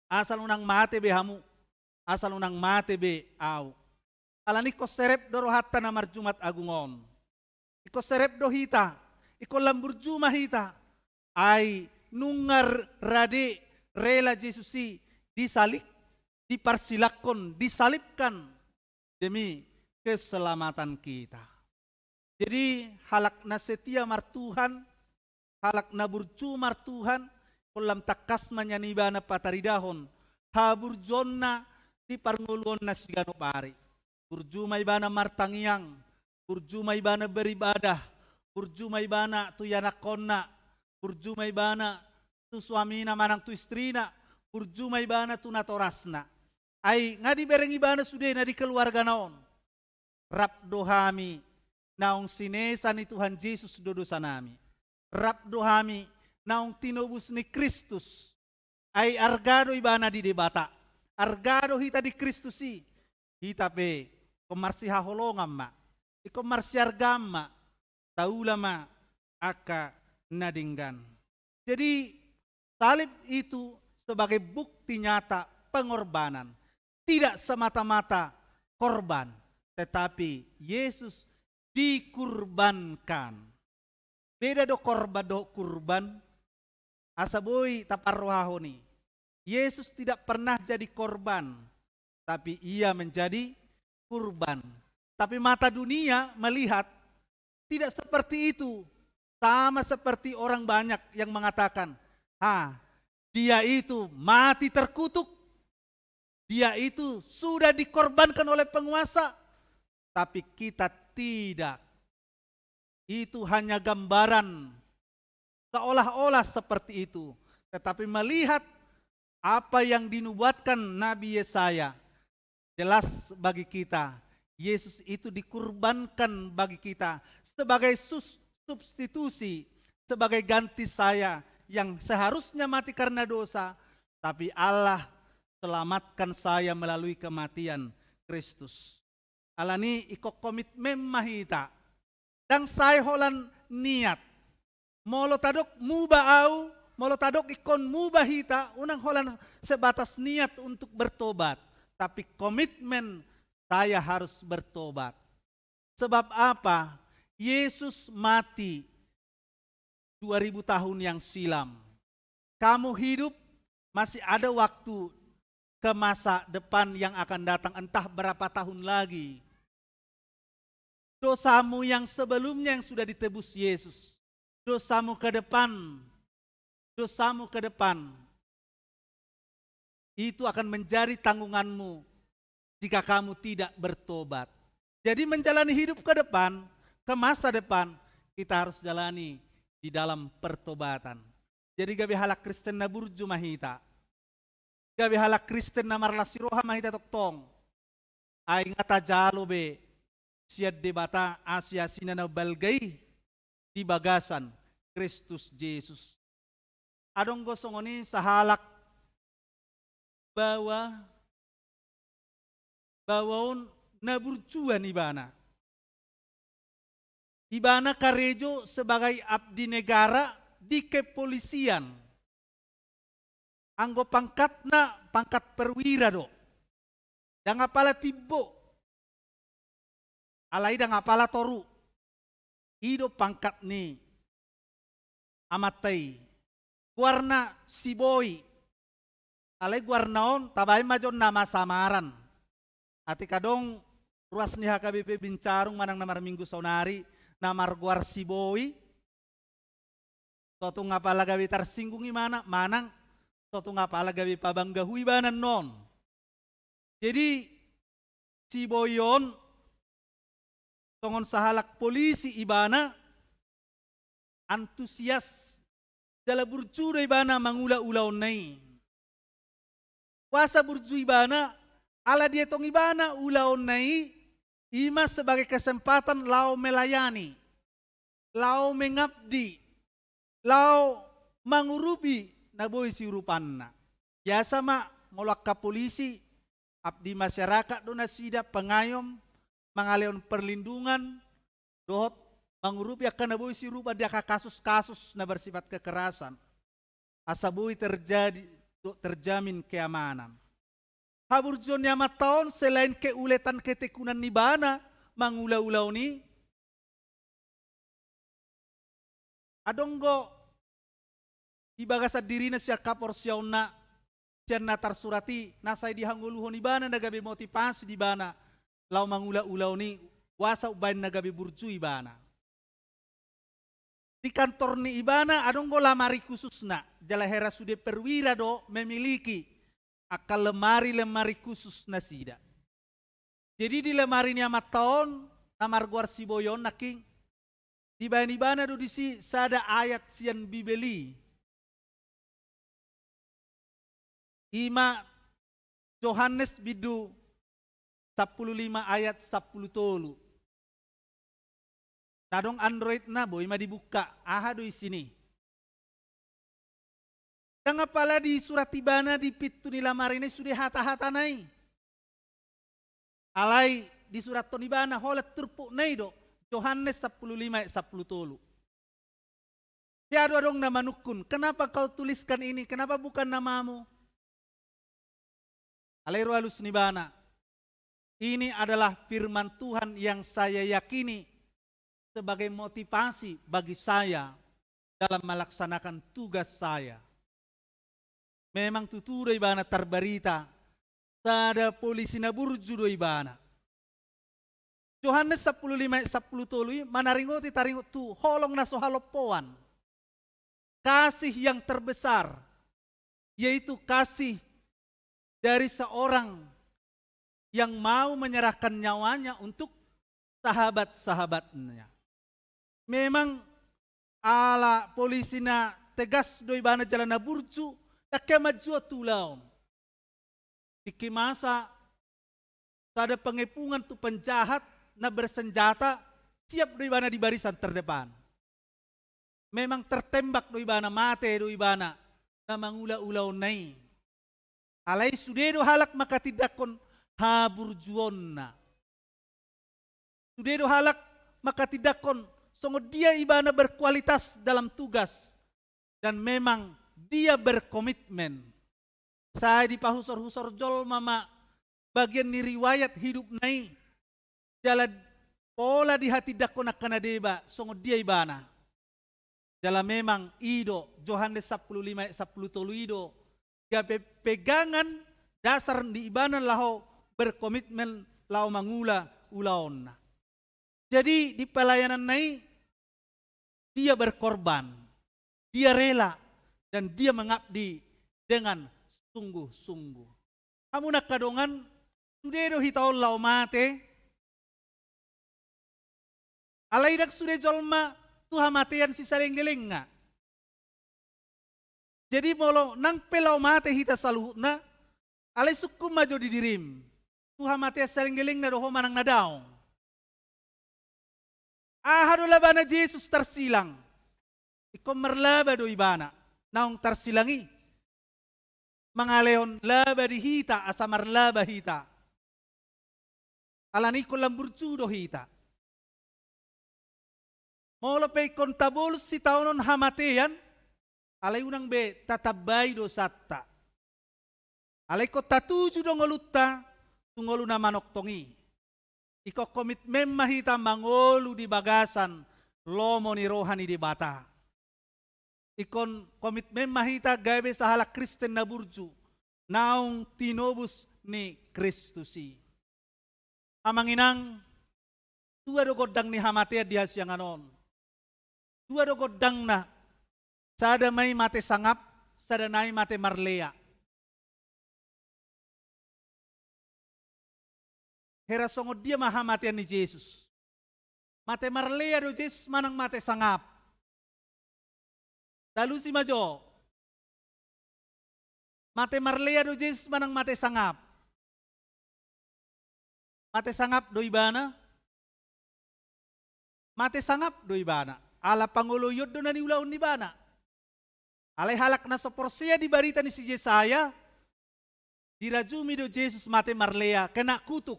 Asal unang mate be hamu. Asal unang mate be au. Alani ko serep dorohatta na marjumat agungon. Iko serep do hita. Iko lambur juma hita. Ay nungar rade rela Yesusi disalik, dipersilakkan, disalibkan demi keselamatan kita. Jadi halak na setia martuhan, halak na burju martuhan, kolam takas manyanibana pataridahon, haburjonna di parnguluan na sigano pari. Burju may bana martangiang, burju may bana beribadah, burju may bana tuyanakonna, burju may bana tu suamina manang tu istrina, burju may bana tu natorasna. Ay nga di bereng ibana sude na di keluarga naon. Rap dohami naong sinesa ni Tuhan Yesus dodosa nami. Rap dohami naong tinubus ni Kristus. Ay argado ibana di debata. Argado hita di Kristusi. Hita pe komarsi haholongam ma. Ikomarsi argam ma. Taula ma aka nadinggan. Jadi salib itu sebagai bukti nyata pengorbanan. tidak semata-mata korban, tetapi Yesus dikurbankan. Beda do korban do kurban. Asaboi taparrohaho ni. Yesus tidak pernah jadi korban, tapi ia menjadi kurban. Tapi mata dunia melihat tidak seperti itu. Sama seperti orang banyak yang mengatakan, dia itu mati terkutuk. Dia itu sudah dikorbankan oleh penguasa. Tapi kita tidak. Itu hanya gambaran. Seolah-olah seperti itu. Tetapi melihat apa yang dinubuatkan Nabi Yesaya, jelas bagi kita. Yesus itu dikurbankan bagi kita sebagai substitusi, sebagai ganti saya yang seharusnya mati karena dosa, tapi Allah selamatkan saya melalui kematian Kristus. Alani iko komitmen mahita, dan saya holan niat, molo tadok mubaau, molo tadok ikon mubahita, unang holan sebatas niat untuk bertobat, tapi komitmen saya harus bertobat. Sebab apa? Yesus mati 2000 tahun yang silam. Kamu hidup, masih ada waktu ke masa depan yang akan datang, entah berapa tahun lagi. Dosamu yang sebelumnya yang sudah ditebus Yesus. Dosamu ke depan. Dosamu ke depan. Itu akan menjadi tanggunganmu jika kamu tidak bertobat. Jadi menjalani hidup ke depan, ke masa depan, kita harus jalani di dalam pertobatan. Jadi gabi halak Kristen na burju mahita. Gabi halak Kristen na marlasiroha mahita toktong. Ay ngata jalo be, siad debata Asia sinana balgay di bagasan Kristus Jesus. Adong gosong ini sahalak bawon naburcuan ibana. Ibana karejo sebagai abdi negara di kepolisian. Anggo pangkatna pangkat perwira do. Dan ngapala tibo. Alai dan ngapala toru. Ido pangkat ni amatay. Guarna siboy. Alai guarnaon tabay majon nama samaran. Ati kadong ruas ni HKBP bincarung manang namar minggu saunari namar guar siboy. Totu ngapala gawi tersinggungi mana manang totu ngapala gawi pabanggahui banan non. Jadi siboyon tongon sahalak polisi ibana antusias dala burju ibana mangula-ulaw nai. Kuasa burju ibana ala dia tong ibana ulaw nai ima sebagai kesempatan lau melayani, lau mengabdi, lau mangurupi naboy siurupanna. Biasa mak ngolak ka polisi, abdi masyarakat do nasida pengayom, mangaleon perlindungan, dohot mangurupi akan naboy siurupan dia ka kasus-kasus na bersifat kekerasan. Asaboy terjamin keamanan. Haburjon yamat taon selain keuletan ketekunan nibana mangula-ulau ni adonggo ibagasa dirina siya kapor siyauna siya natar surati nasay dihangguluhon nibana nagabi motivasi dibana lau mangula-ulau ni wasa ubain nagabi burju ibana. Di kantor ni ibana adonggo lamari khususna jalahera sude perwira do memiliki akan lemari-lemari khusus nasida. Jadi di lemari ni amat tahun namar guar siboyon naking di bana do disi sada ayat sian bibeli. Ima Yohanes bidu 15 ayat 10 tolu. Tadong Android na boy ima dibuka aha do sini. Dan apala di surat tibana di pitu ni lamar ini sudah hata-hata nai. Alai di surat tonibana holet turpuk nai do. Yohanes 15 ayat 10 tolu. Tiada dong nama nukun. Kenapa kau tuliskan ini? Kenapa bukan namamu? Alero halus nibana. Ini adalah firman Tuhan yang saya yakini sebagai motivasi bagi saya dalam melaksanakan tugas saya. Memang tutu do ibana terberita, tada polisi na burju do ibana. Yohanes 15:10 manaringoti taringot tu holong na sohalopoan. Kasih yang terbesar, yaitu kasih dari seorang yang mau menyerahkan nyawanya untuk sahabat-sahabatnya. Memang ala polisi na tegas do ibana jalan na burju, nakya majua tulaw. Iki masa tada pengepungan tu penjahat na bersenjata siap do ibana di barisan terdepan. Memang tertembak do ibana, mate do ibana na mangula-ulaw nai. Alay sudedo halak makatidakon haburjuon na. Sudedo halak makatidakon songo dia ibana berkualitas dalam tugas. Dan memang dia berkomitmen. Saya di pahusor-husor jol mama bagian ni riwayat hidup nai. Jala pola di hati dakon akan adeba songo dia ibana. Jala memang ido Yohanes 15:10 ido. Gape pegangan dasar di ibana laho berkomitmen lao mangula ulaon. Jadi di pelayanan nai dia berkorban, dia rela dan dia mengabdi dengan sungguh-sungguh. Kamu nak kadongan sudedo hitaon lao mate. Alaidak sude jolma tuha matean si sarenggeleng nga. Jadi molo nang pelau mate hita saluhutna, alay sukum majo didirim. Tuha mate sarenggeleng na doho manang nadaong. Ahado labana Jesus tersilang. Iko merlaba do ibana, naong tersilangi. Mangaleon laba di hita asa marlaba hita. Alani ko lamburcu do hita. Molo pay kontabol si taonon hamatean, alay unang be tatabay do satta. Alay ko tatuju do ngolutta, tungolu na manok tongi. Iko komitmen mahita mangolu di bagasan, lomo ni rohani di bata. Ikon komitmen mahita gabe sa halak Kristen na burju, naong tinobus ni Kristusi. Amanginang, dua do godang ni hamatea diha siyang anon. Dua do godang na, sada may mate sangap, sada nay mate marlea. Hera songod dia mahamatian ni Jesus. Mate marlea do Jesus manang mate sangap. Lalu si majo. Mate marlea do Jesus manang mate sangap. Mate sangap do ibana. Mate sangap do ibana. Ala panguluyod do na niulaon ni bana. Alay halak na soporsia di barita ni si Yesaya. Dirajumi do Jesus mate marlea kena kutuk.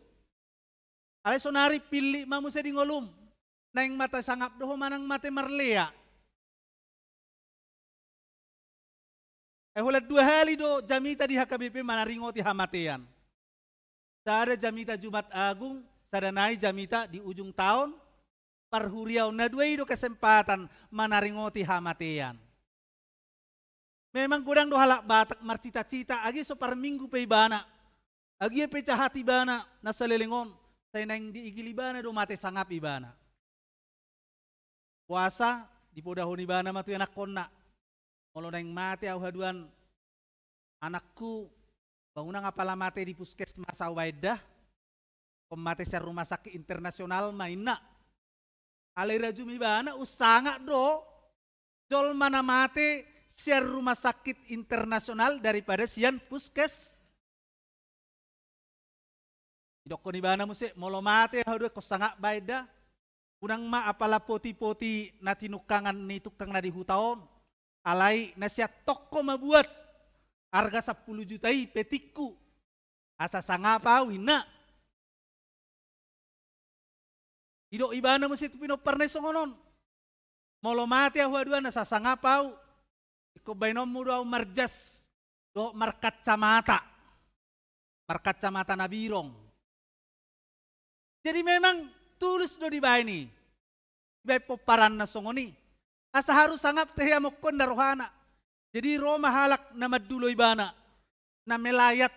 Alay sonari pili mamu sa di ngolum. Naing mata sangap do manang mate marlea. Hulat 2 hali do jamita di HKBP manaringo ti hamatean. Sada jamita Jumat Agung, sada nai jamita di ujung tahun. Parhuriaw na 2 do kesempatan manaringo ti hamatean. Memang kurang do halak batak marcita-cita agi so par minggu pe ibana. Agi pe hati bana nasa lelengon. Say nang diigilibana do mate sangap ibana. Puasa di podahon ibana matu anak konna. Molo nang mate au haduan anakku bangunang apala mate di puskesmas awaidah. Kom mate sa rumah sakit internasional maina. Alira jumi ibana usanga do jol mana mate siar rumah sakit internasional daripada sian puskes. Idoko ni bana musik molo mate hadu ko sangak baida. Unang ma apala poti-poti na tinukangan ni tukang na di hutaon. Alay na siya toko mabuat. Harga 10 jutai petikku. Asa sangapaw hina. Idok ibana musik pinoparnay songonon. Molo mate haduan na sa sangapaw. Iko bainom mo daw marjas. Do markat sa mata. markacamata na birong. Jadi memang tulus do di baini. Ibai poparan na songoni. Asa harus sangap tehya mokon na rohana. Jadi roh mahalak na maduloy bana na melayat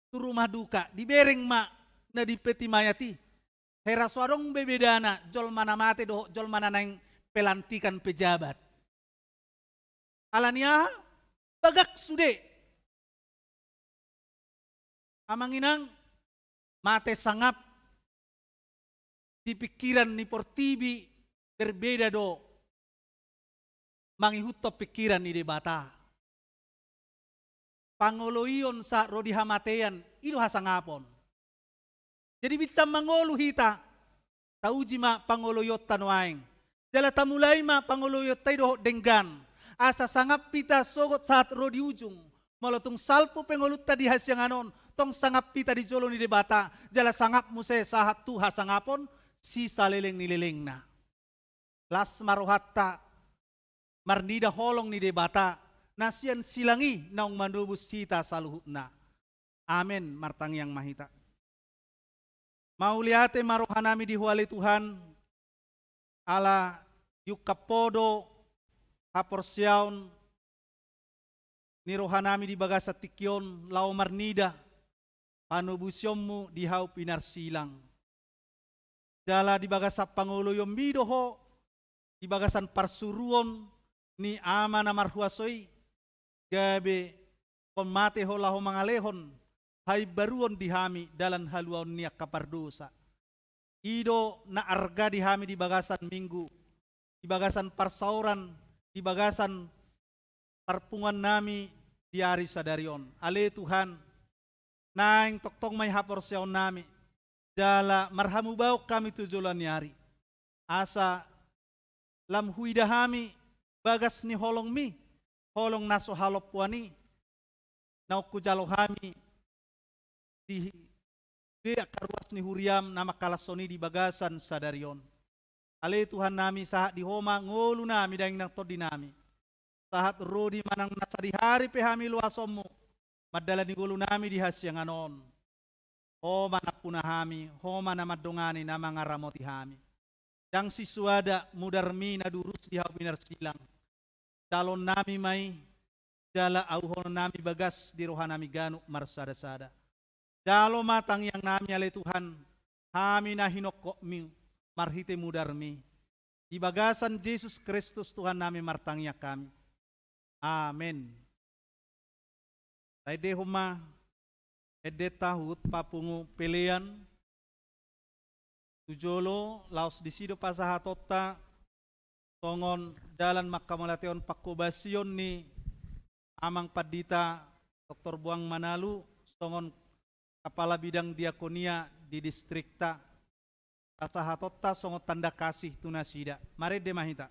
tu rumah duka di bereng ma na di peti mayati. Hera suarong bebedana jol mana mate do jol mana nang pelantikan pejabat. Alania bagak sude. Amanginang mate sangap di pikiran ni portibi berbeda do mangihutop pikiran ni debata. Pangoloiyon sa rodi hamatean ilo hasangapon. Jadi bisa mangolo hita tauji ma pangoloyot tanuaing. Jala tamulay ma pangoloyot tayo denggan. Asa sangap pita sogot saat rodi ujung. Malotong salpo pengolut tadi hasyanganon. Tong sangap pita di jolo ni debata. Jala sangap muse sahat tu hasangapon. Si saleleng nileleng na. Las maruhatta. Marnida holong ni debata. Nasian silangi naung manubus sita saluhut na. Amen martang yang mahita. Mauliate marohanami di huali Tuhan. Ala yuk kapodo haporsyaun ni rohanami di bagasa tikyon lau marnida panubusyommu di hau pinar silang. Jala di bagasa pangulo yombidoho di bagasan parsuruon ni ama na marhuasoi gabe kon mate ho laho mangalehon hay baruon dihami dalan haluan niya kapardosa. Ido na arga dihami di bagasan minggu, di bagasan parsauran, di bagasan parpungan nami di ari sadarion. Ale Tuhan, naing toktong may haporsyaon nami, dala marhamu bau kami tujulan niari. Asa lam huidahami bagas ni holong mi, holong naso halopwani, nauku jalohami, di karuas ni huriam nama kalasoni di bagasan sadarion. Ale Tuhan nami sahat di homa ngolu nami daing nang todi nami. Sahat rodi manang nasa di hari pehami luasommu. Madala ni gulu nami di hasyanganon. Homa napunahami, homa na madongani na mga ramoti hami. Dang siswada mudarmi na durus di habinar silang. Dalon nami may dala auhon nami bagas di rohan nami ganu marsada-sada. Dalo matang yang nami ale Tuhan, kami na hinokok mi, marhite mudarmi. Di bagasan Yesus Kristus Tuhan nami martangya kami. Amen. Taide huma, ede tahut papungu pelean, tujolo, laos disido pasahatota, tongon jalan makamalateon pakubasion ni amang padita Dr. Buang Manalu, tongon Kepala Bidang Diakonia di Distrikta Pasahatota songot tanda kasih tunasida. Mari demahita.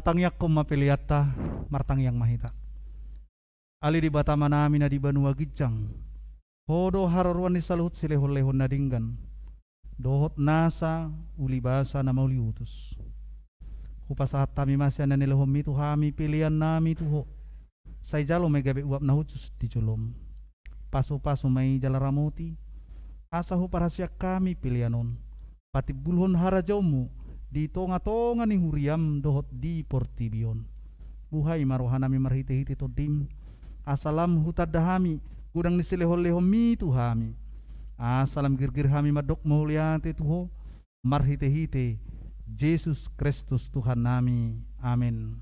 Tatang yakko mapiliata martang yang mahita. Ali di batama nami na di Banua Gijang. Hodo hararuan ni saluhut silehon-lehon na dinggan. Dohot nasa uli basa na mauli utus. Hupasahat tami masya na nilahom itu hami pilihan nami tuho. Say jalo may gabi uap na hutus di culom. Paso-paso may jalaramuti. Asa huparasya kami pilihanon. Pati bulhon harajomu di tonga-tonga ni huriam dohot di portibion. Buhay marohan nami marhite-hite to dim. Asalam hutadahami gudang ni silehon-lehom mi tuhami. Asalam girgir hami madok mauliate tuho marhite-hite Yesus Kristus Tuhan nami. Amin.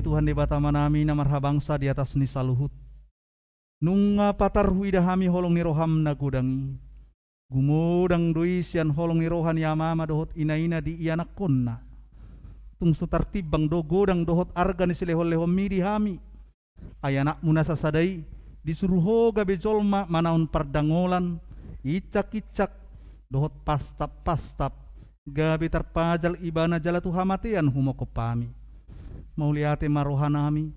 Tuhan di batama nami na marhabangsa di atas ni saluhut. Nunga patarhui dahami holong ni roham na gudangi. Gumudang doi sian holong ni rohan yamama dohot ina-ina di ianak konna. Tung sutartibang do godang dohot arga ni silehol-lehom mi di hami. Ayanak muna sasadai disuruh hoga bejolma manaun pardangolan. Icak-icak dohot pastap-pastap. Gabi terpajal ibana jalatu hamatian humokopami. Mauliate marohan nami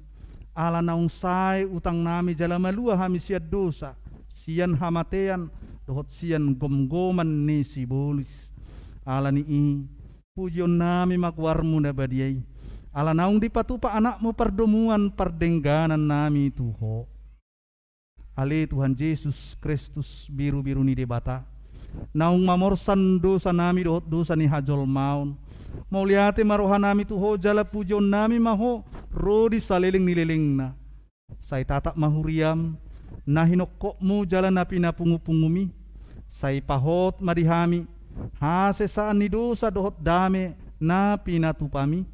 ala naung sai utang nami jala malua hami siad dosa sian hamatean dohot sian gom-goman ni sibolis ala ni pujion nami magwarmu na badiai ala naung dipatupa anakmu pardomuan pardengganan nami tuho ale Tuhan Yesus Kristus biru-biru ni debata naung mamorsan dosa nami dohot dosa ni hajol maun mauliate marohan nami tuho jala pujon nami maho rodi saliling nililing na say tatak mahuriam nahinokokmu jala napi napungu-pungumi say pahot madihami hasesaan ni dosa dohot dame napi natupami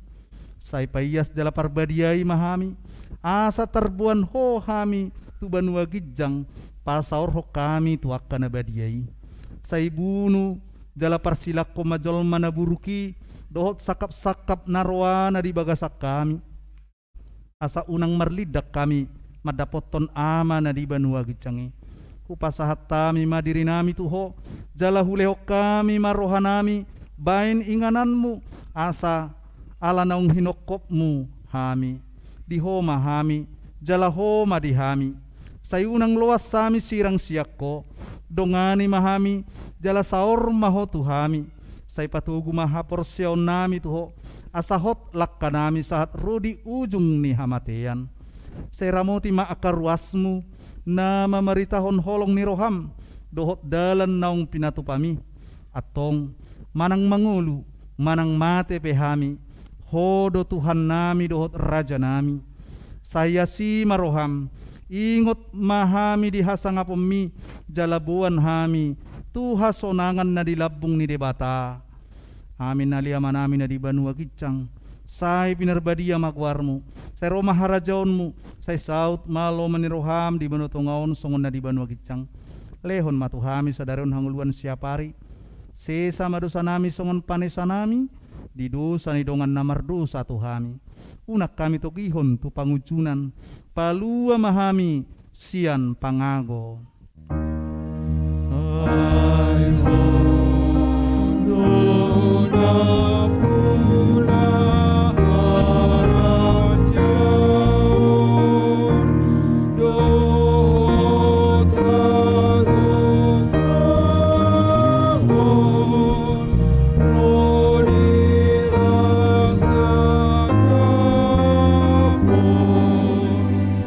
say paiyas jala parbadiai mahami asa terbuan ho hami tu Banua Gijang pasaur ho kami tuakka na badiai say bunu jala parsilak ko majol manaburuki dohot sakap-sakap narwana di bagasak kami. Asa unang marlidak kami madapoton ama na di Banua Gijangi. Kupasahat tami madiri nami tuho jala huleho kami marohan nami bain ingananmu asa ala naung hinokopmu hami. Di homa hami jala homa di hami. Sayunang luas sami sirang siakko dongani mahami jala saor maho tuhami. Say patugu mahapor siyaw nami tuho asahot lakka nami sahat rodi ujung ni hamatean. Say ramoti maakaruasmu na mamaritahon holong ni roham dohot dalan naung pinatupami atong manang mangulu manang mate pehami hodo Tuhan nami dohot raja nami. Saya si maroham ingot mahami di hasangapumi jalabuan hami Tuha sonangan na dilabung ni debata. Amin naliaman namin na di Banua Gijang. Say pinarbadia magwarmu. Say Roma harajaonmu. Say saut malo maniroham di Banutungaon songon na di Banua Gijang. Lehon matuhami sa daron hanguluan siapari. Sesa madosa nami songon panesa nami. Di dosa ni dongan namardosa tuhami. Unak kami tokihon tu pangujunan. Palua mahami sian pangago.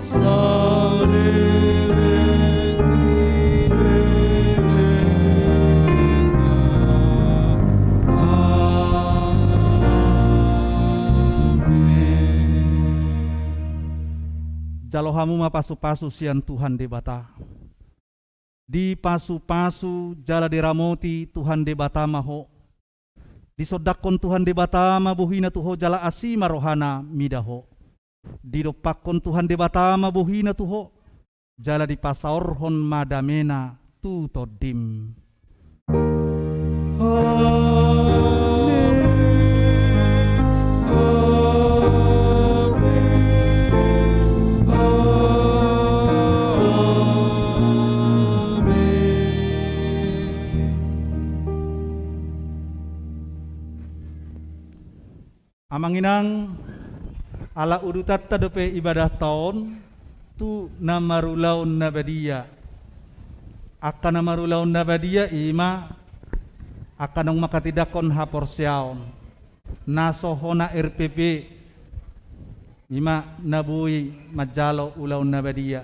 Salve jalohamu ma pasu-pasu sian Tuhan de bata. Di pasu-pasu jala deramoti Tuhan de bata maho. Di sodakon Tuhan de bata ma buhina tuho jala asima rohana midaho. Di dopakon Tuhan de bata ma buhina tuho jala di pasaorhon madamena tu todim. Amanginang ala udutat tadepe ibadah tahun tu namarulaun nabadia akan namarulaun nabadia ima akan makatidakon haporsiaon nasohona RPP ima nabui majalo ulaun nabadia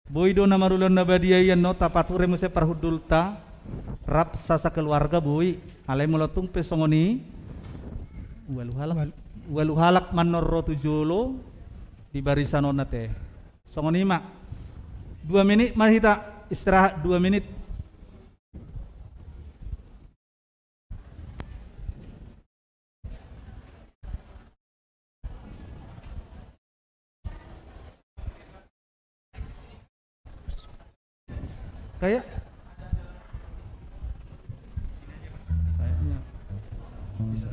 boido namarulaun nabadia yan no tapature muse parhudulta rap sasa keluarga bui alai molotung pesongoni waluhalak manorro tujolo di barisan onate songonima 2 menit mahita istirahat 2 menit. Kayaknya bisa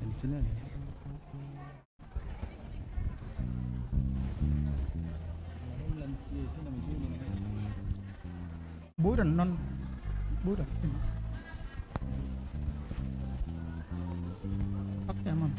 di sini ada. Budan non budan. Pakai aman.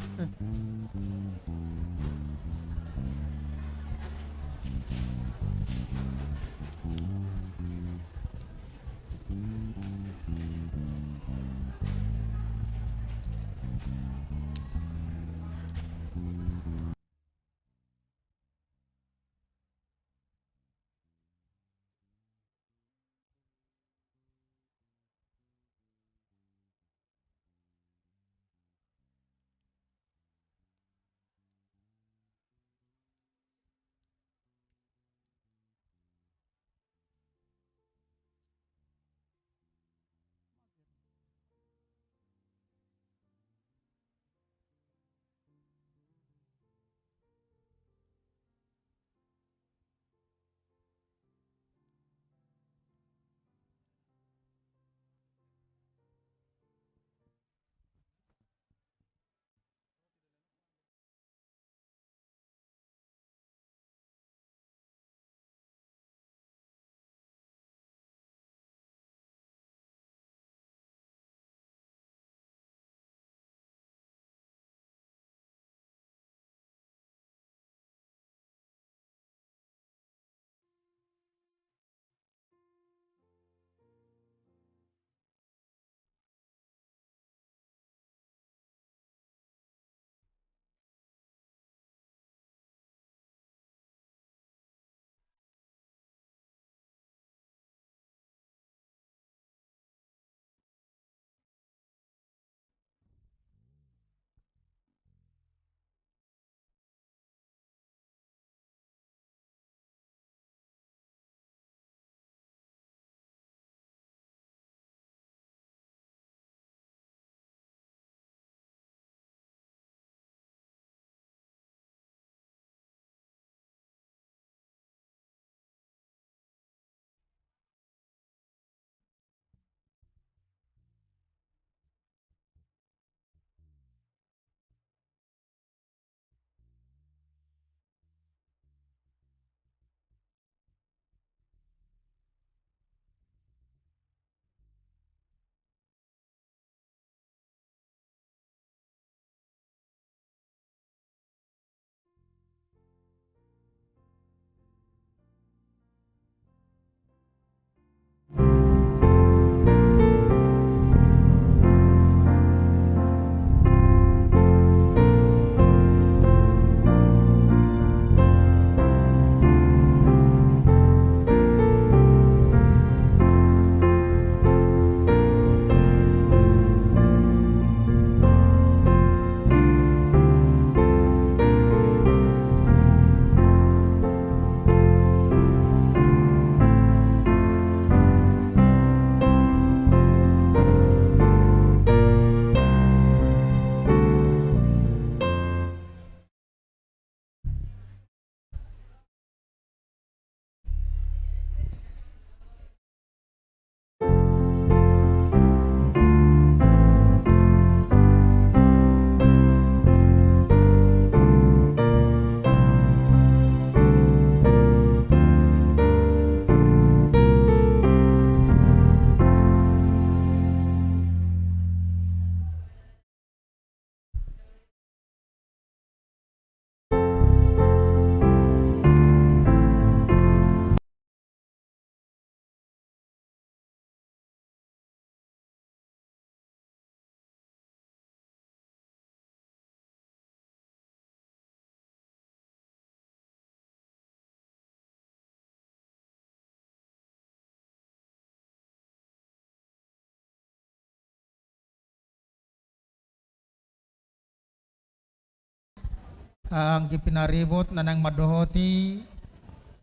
Ang pinaribot na nang madohoti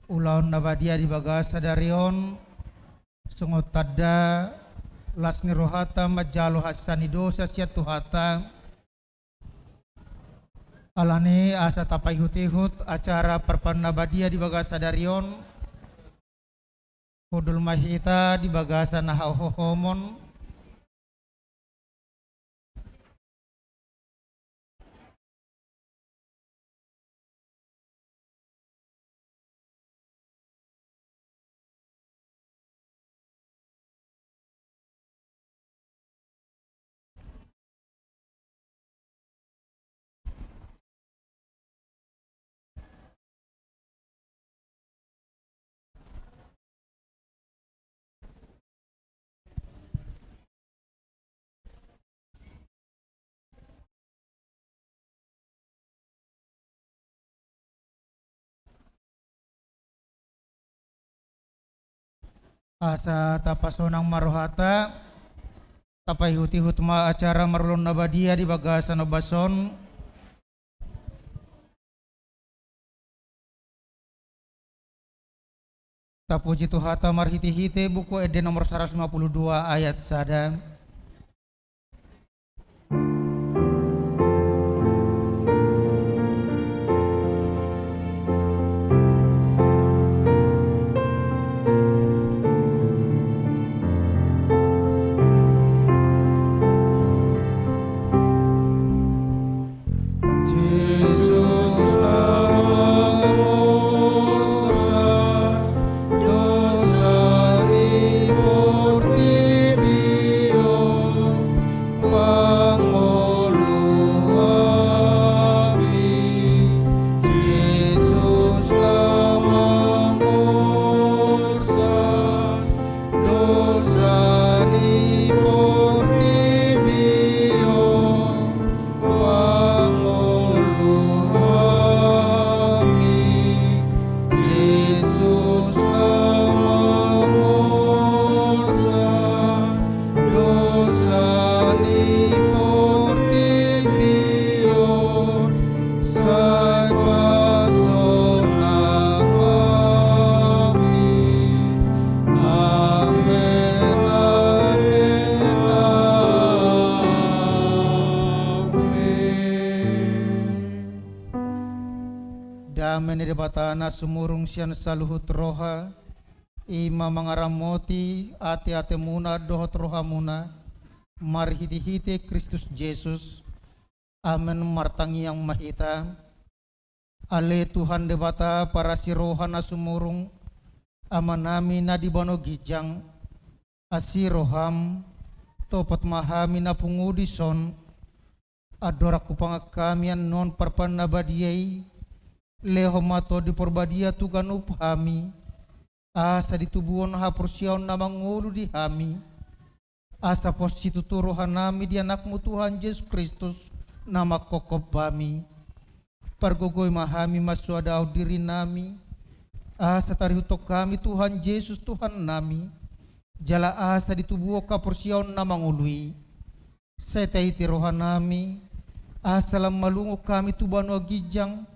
ulaon na badia di bagasa darion sungot tadda las ni rohata majalo hasanido sa siya tuhata alani asa tapay hutihut acara perpanabadia di bagasa darion kudul mahita di bagasa nahahohomon asa tapasonang marohata tapay hutihut ma acara marulon nabadia di bagasa nabason tapuji tuhata marhiti-hite buku ede nomor 152 ayat sada. Batana sumurung sian saluhut roha ima mangaramoti ate muna dohot roha muna marhiti-hiti Kristus Yesus amen martangi yang mahita ale Tuhan debata para si roha na sumurung amanami na dibano gijang asi roham topat mahami na pungudison adoraku pangakamian non parpanabadiyai leho mato di porbadia tukan upami asa ditubuhon hapursiaon na mangulu di hami asa positu turuhan nami di anakmu Tuhan Yesus Kristus nama kokop kami pargogoy mahami masuadaw diri nami asa tarihutok kami Tuhan Yesus Tuhan nami jala asa ditubuho kapursiaon na mangului setay tirohan nami asa lam malungo kami tubano gijang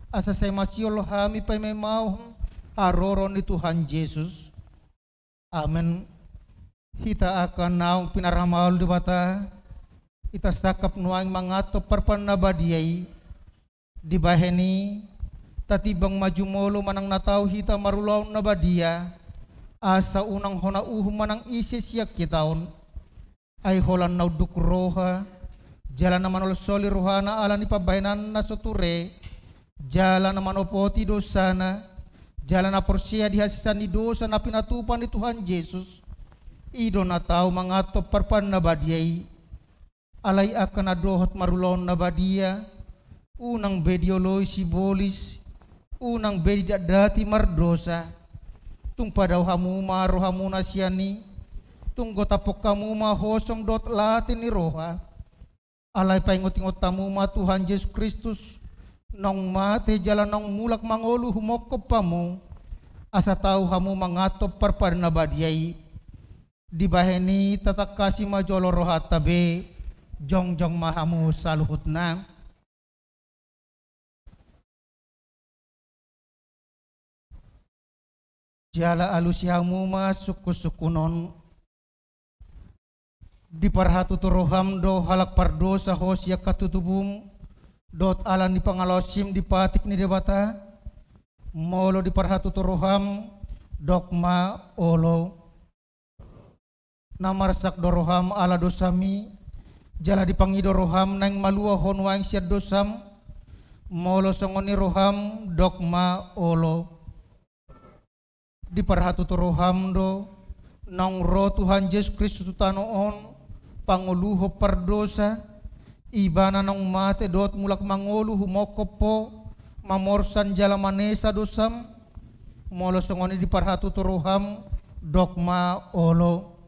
asa saya masih hami pay may mau aroron ni Tuhan Yesus. Amen. Hita akan naong pinaramal di bata. Ita sakap nuang mangato perpanabadiyay. Di baheni tatibang maju molo manang nataw hita marulaw na badia. Asa unang hona manang isi siyak kitaon. Ay holan nauduk roha. Jalan naman soli rohana ala ni pabayanan na soture. Jalan na manopoti dosana, jalan na porsia dihasisan ni dosa na pinatupan ni Tuhan Yesus. Ido na tao mangato parpan na badiyay. Alay akan na dohot marulon na badiya. Unang bedioloy sibolis, unang bedi dati mardosa. Tung padaw hamuma rohamuna siyani, tung gotapok kamuma hosong dot latin ni roha. Alay paingot-ingot tamuma Tuhan Yesus Kristus. Nong mate jalan nong mulak mangolu humokop pamu asa tahu hamu mangatop parparnabadiyay di baheni tatak kasih majolo rohat tabe jong mahamu saluhut na jala alusihamu ma suku-sukunon di parhatu roham do halak pardosa hosya katutubum dot alan di pangalosim di patik ni debata molo di parhatu roham dokma olo namarsak doroham ala dosami jala di pangido roham nang malua honwaing siad dosam molo songoni roham dokma olo di parhatu roham do nang ro Tuhan Yesus Kristus tanoon panguluho pardosa ibana nang mate dot mulak mangolu humokopo mamorsan jala manesa dosam molo songoni di parhatu roham dokma olo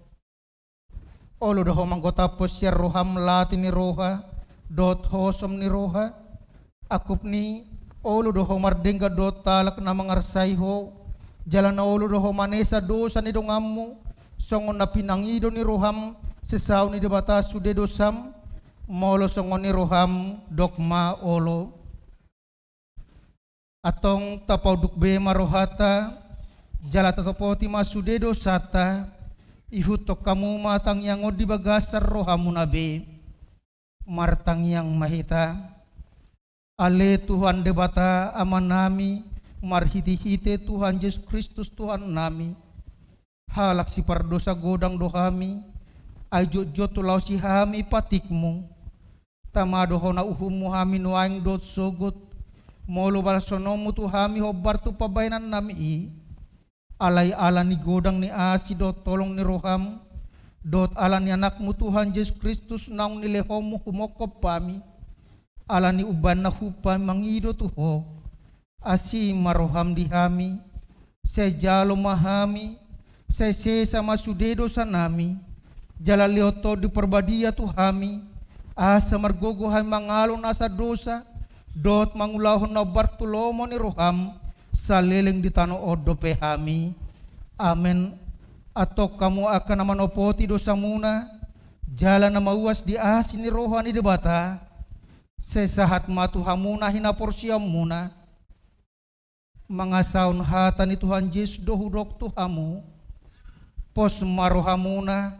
olo doho manggota posyar roham latini roha dot hosom ni roha akup ni olo doho mardengga dot talak na mangarsai ho jalan na olo doho manesa dosa ni dongammu songon na pinangido ni roham sesaw ni debata sude dosam molo songon ni roham dokma olo atong tapau dukbe marohata jala tatopoti masude dosata ihutok kamu matang yang di bagasar rohamu nabe martang yang mahita ale Tuhan debata aman nami marhiti-hite Tuhan Yesus Kristus Tuhan nami halak si pardosa godang dohami ajo joto lau si hami patikmu tamado hona uhumu hami nuaing dot sogot molo balsonomu tu hami hobar tu pabainan nami i alai ala ni godang ni asi dot tolong ni roham dot ala ni anakmu Tuhan Yesus Kristus naung ni lehomu humokop pami ala ni uban na hupa mangido tuho asi maroham di hami sejalo mahami sesa masudedo sanami jala leoto di perbadia tu hami asa margogo hai mangalon asa dosa dot mangulahon na bartulomo ni roham saleleng di tano odo pehami amen atau kamu akan manopoti dosa muna jalan na mauas di asin ni rohan ni debata sesahat matu hamuna hina porsiam muna mangasaun hata ni Tuhan Yesus dohudok tuhamu pos marohamuna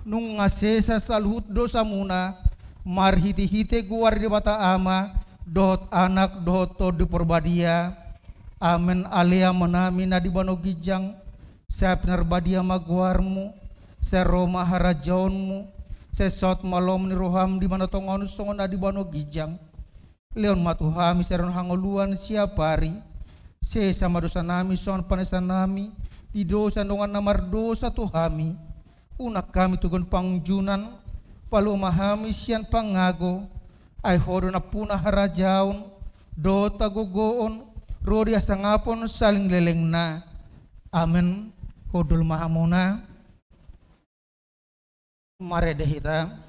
nung ngasesa salhut dosa muna marhiti-hite guar di bata ama dot anak dot to di perbadia amen alea menami na di bano gijang sa pinarbadia maguarmu sa roma harajaonmu sa sot malom ni roham di mana tongon songon na di bano gijang leon matuhami sa ron hangoluan siapari sa sama dosa nami son panesan nami di dosa dongan namar dosa tuhami unak kami tugon pangjunan palu mahami sian pangago ay hodo na puna harajaon dota gogoon rodi asangapon saling leleng na amen hodul mahamuna mare dehita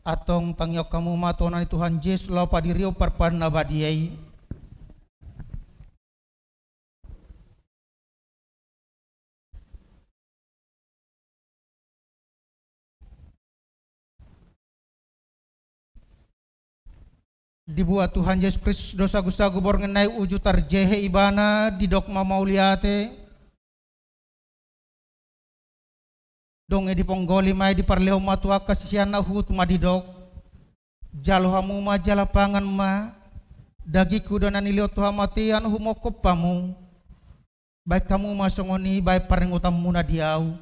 atong tangyok kamu matonan ni Tuhan Yesus lau padirio parpan nabadiai dibuat Tuhan Yesus Kristus dosa gusagu borngenai uju tarjehe ibana di dokma mauliate donge di ponggoli mai di parleo matua kasisian na hut madidok jalo hamu ma jalapangan ma dagiku dan anilio tuha matian humokop pamu baik kamu masongoni baik paring utamu na diau.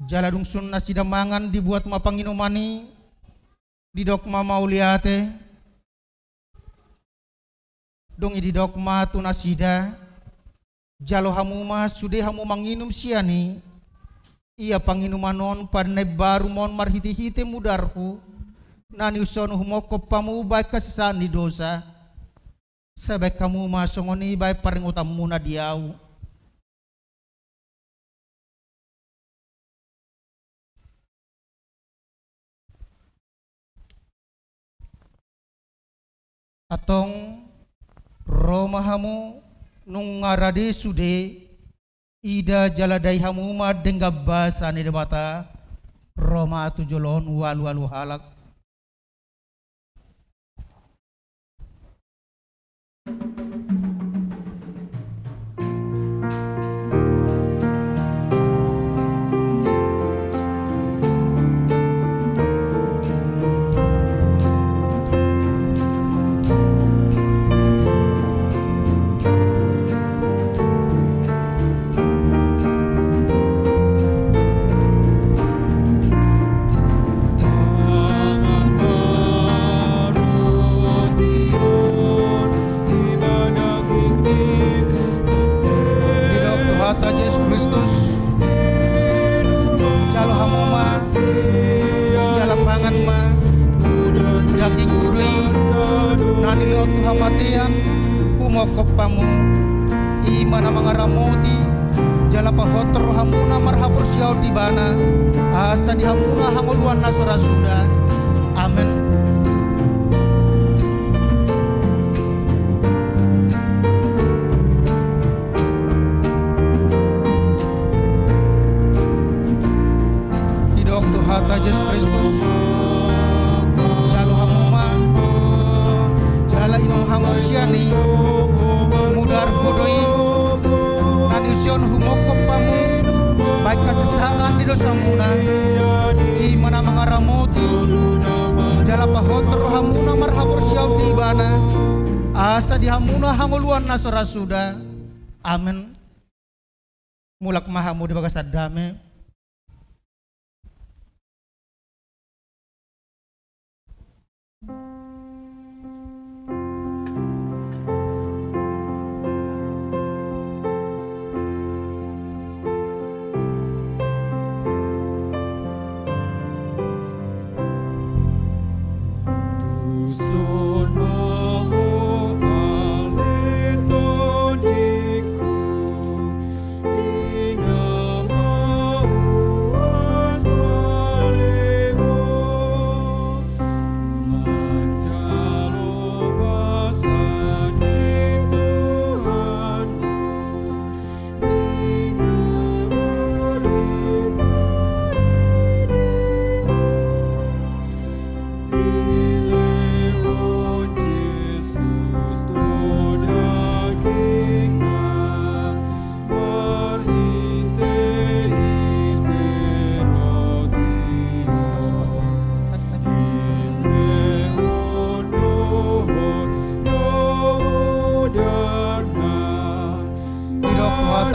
Jaladung sun na sidamangan dibuat mapanginumani didok mamauliate dong ididok ma tunasida jalo hamuma sude hamu manginum siani ia panginumanon padne baru mon marhiti-hiti mudarku nani uson humoko pamu baik kasisaan di dosa sebaik kamu masongoni baik paring utamu na diau. Atong romahamu nung ngarade sude ida jaladai hamuma denggabba sane debata Roma tujolon walu halak. Hamatian kumokopamu imana mangaramoti jala pahotor hamuna marhabur siau dibana asa dihamuna hanguluan nasura suda. Amin. Didok Tuhan Yesus Kristus hamusiani mudar bodoi nanision humokop pamu baik kasesaan di dosa muna imana mangaramoti jala pahotor hamuna marhabur siau dibana asa dihamuna hanguluan nasora suda. Amin. Mulak mahamu di bagas adame.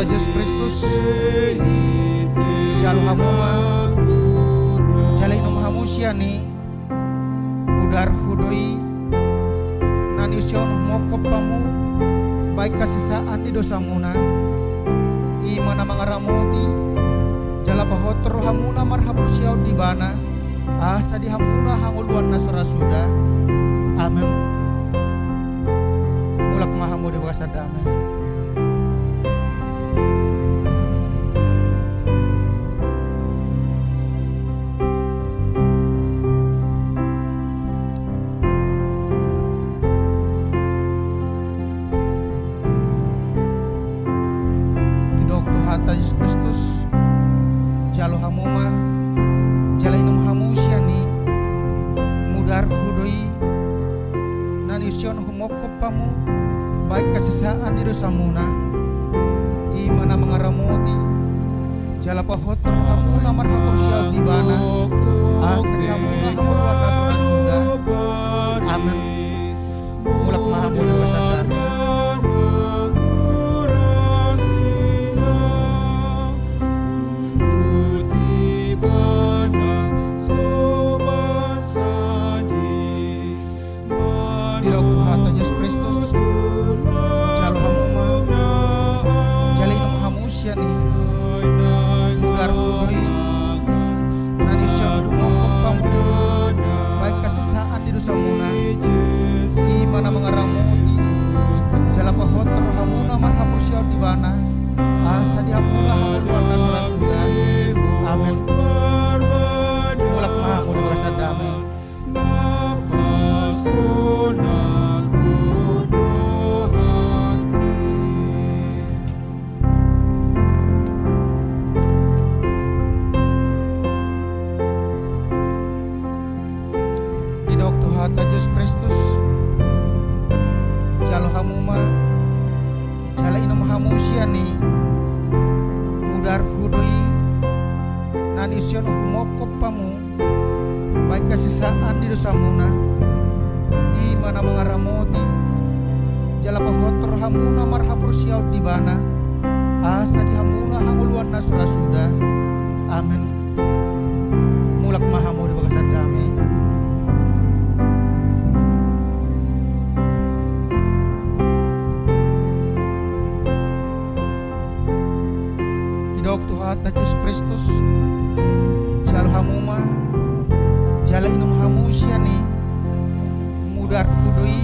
Yesus Kristus jalu hamuma jalai nom hamusiani mudar hudoi naniusion mokop pamu baik kasisaan di dosamuna imana mangaramoti jala pahotor hamuna marhabur siau dibana asa dihamuna hanguluan nasora suda. Amin. Mulak mahamu di bagas adame. Yesus Kristus jalo hamuma jalai nom hamusiani mudar hudoi naniusion humokop pamu baik kasisaan di dosamuna imana mangaramoti jala pahotor hamuna marhabur siau dibana asa hamuna hamuna nasura suda. Amin. Mulak mahamud wasadami. Didok Tuhan Yesus Kristus. Jalo hamuma. Jali inum hamusya ni. Mugar hudoi. Nanisya kumokok pamu. Baik kasisaan di dosa muna. Di mana mengaramu. Jala pahotor hamuna marhapusya di bana. Asa dihamuna hamuluan nasura sudah. Amin. Mulak mahamud wasadami. Didok Tuhan Yesus Kristus. Jalo hamuma. Jala inum hamusya ni. Mudar hudoi. Nanisyon humokop pamu. Baik kasisaan di dosa muna. Di mana mengaramoti. Jala pahotor hamuna marhapur siaw di bana. Asa di hamuna hanguluan nasura sudah. Amin. Mulak mahamud wasadami. Didok Tuhan Yesus Kristus. Jal hamuma. Jala inum hamusya ni. Mudar hudoi.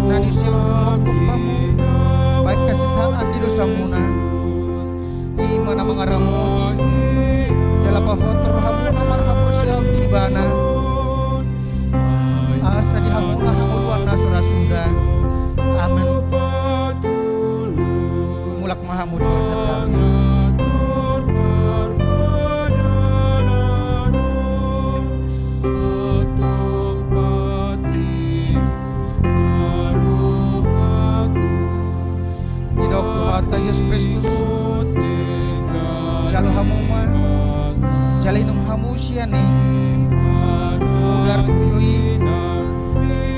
Nanisya humokop pamu. Baik kasisaan di dosa muna. Di mana mengaramoti. Jala pahotor hamuna marhapur siaw di bana. Asa di hamuna hanguluan nasura sudah. Amin. Mulak mahamud wasadami. Didok Tuhan Yesus Kristus. Jalo hamuma. Jala inum hamusya ni. Mudar hudoi.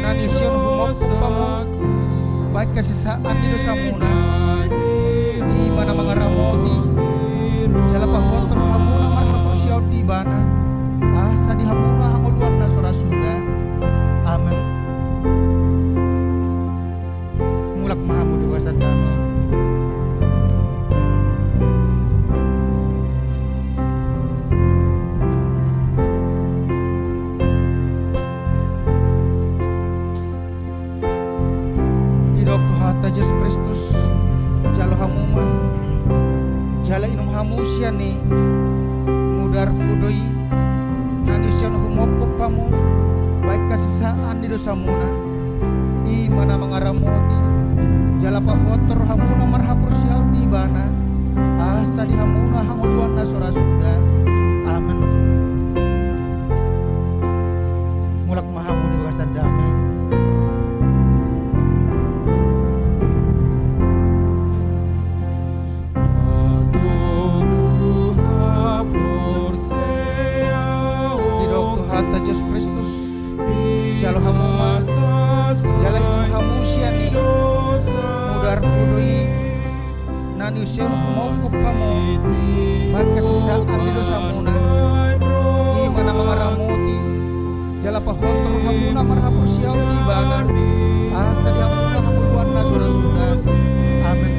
Nanisyon humokop pamu. Baik kasisaan di dosa muna. Di mana mengaramoti. Jala pahotor hamuna marhapur siaw di bana. Asa di hamuna hanguluan nasura sudah. Amin. Mulak mahamud wasadami. Didok Tuhan Yesus Kristus. Jalo hamuma. Jala inum hamusya ni. Mudar hudoi. Nanisyon humokop pamu. Baik kasisaan di dosa muna. Di mana mengaramoti. Jala pahotor hamuna marhapur siaw di bana. Asa di hamuna hanguluan nasura sudah. Amin. Mulak mahamud wasadami. Didok Tuhan Yesus Kristus. Jalo hamuma. Jala inum hamusya ni. Mudar hudoi. Nanisyon humokop pamu. Baik kasisaan di dosa muna. Di mana mengaramoti. Jala pahotor hamuna marhapur siaw di bana. Asa di hamuna hanguluan nasura sudah. Amin.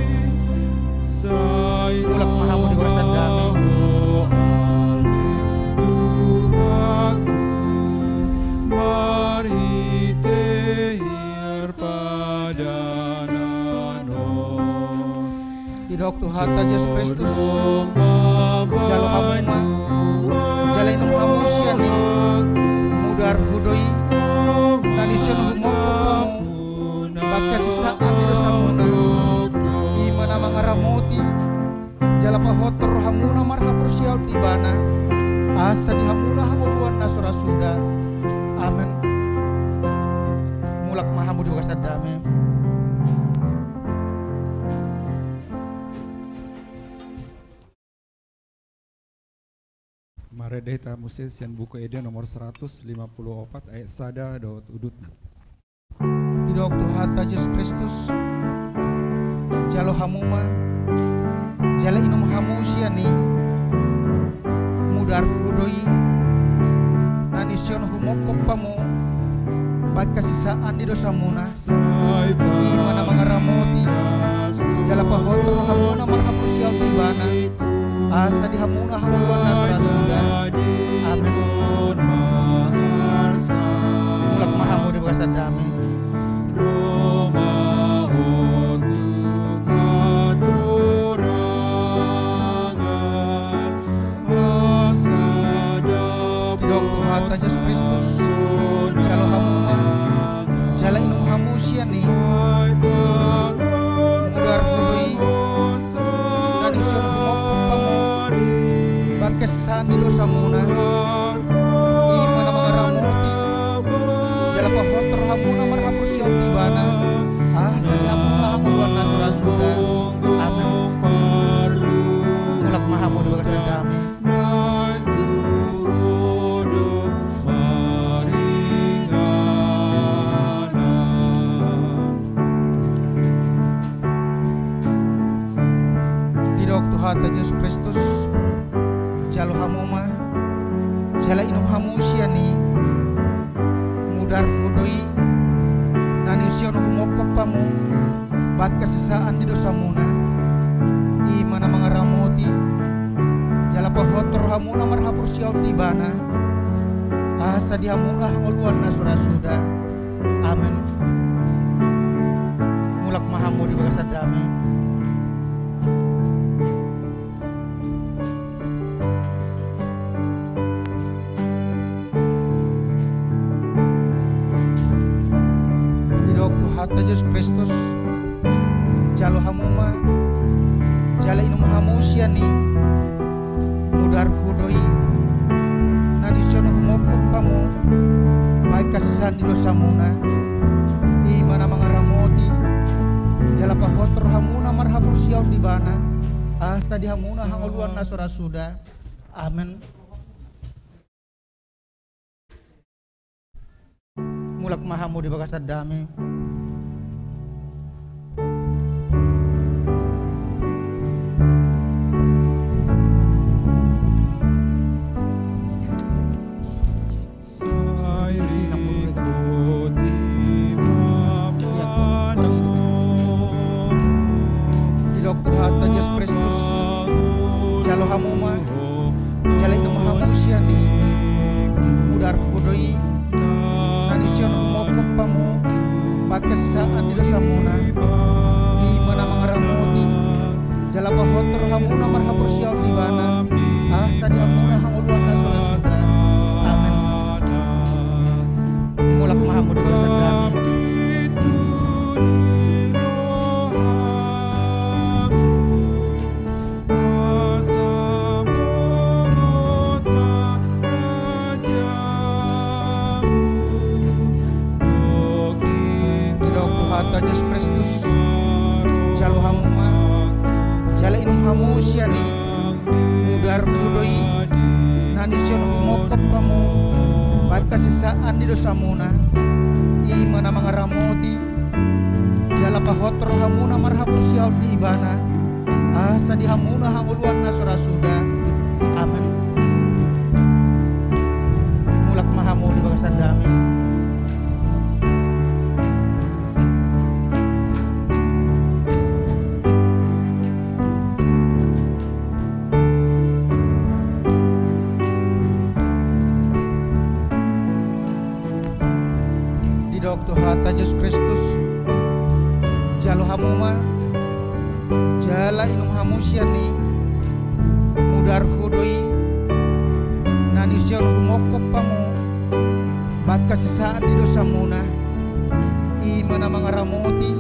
Mulak mahamud wasadami. Didok Tuhan Yesus Kristus. Jalo hamuma. Jala inum hamusya ni. Mudar hudoi. Nanisyon humokop pamu. Baik kasisaan di dosa muna. Di mana mengaramoti. Jala pahotor hamuna marhapur siaw di bana. Asa di hamuna hanguluan nasura sudah. Amin. Mulak mahamud wasadami. Aredeta Muses yang buku ede nomor 154 ayat sada dot udutna. Di dokter hata Yesus Kristus jalo hamuma jala inum hamusia ni mudar kudoi nanision humokop pamu baik kasisaan di dosa muna di mana mengaramoti jala pahotor hamuna marhapus yang tibana asa di hamuna haluan nasura sudah amin. Mulak mahamu di bahasa damai Tuhan Yesus Kristus jalo hamuma jala inum hamusia ni mudar kudui dan ision humok pamu bakas sani dosa muna di mana mengaramoti jala pahotor hamuna marhapus yang tibana sani hamuna hamuan nasura sudah amin. Mulak mahamu di bagas damai Tuhan Yesus Kristus jalo hamuma jala inum hamusia ni mudar kudoi nanision humokop pamu bakas sesaan di dosa muna i mana mengaramoti jala pahotor hamuna marhapur siau tibana asa di hamuna hangoluan nasura sudah amin. Mulak mahamu di bagas damai Tuhan Yesus Kristus jalo hamuma jala inum hamusia ni mudar kudoi nanision humokop pamu baik kasisan di dosa muna i mana mengaramoti jala pahotor hamuna marhapur siau di bana tadi hamuna hangoluan nasura sudah amin. Mulak mahamu di bagas damai Tuhan Yesus Kristus jalo hamuma jala inum hamusia ni mudar kudoi nanision humokop pamu bakas sesaan di dosa muna di mana mengaramoti jala pahotor hamuna marhapur siau tibana asa di hamuna hanguluan nasura sudah amin. Mulak mahamu di bahasa damai Tuhan Yesus Kristus jalo hamuma jala inum hamusia ni mudar kudoi nanision humokop pamu bakas sesaan di dosa muna i mana mengaramoti jala pahotor hamuna marhapus siau di ibana asa di hamuna hanguluan nasura sudah amin. Mulak mahamu di bagas damai Tuhan Yesus Kristus jalo hamuma jala inum hamusia ni mudar kudoi nanision humokop pamu bakas sesaan di dosa muna i mana mengaramoti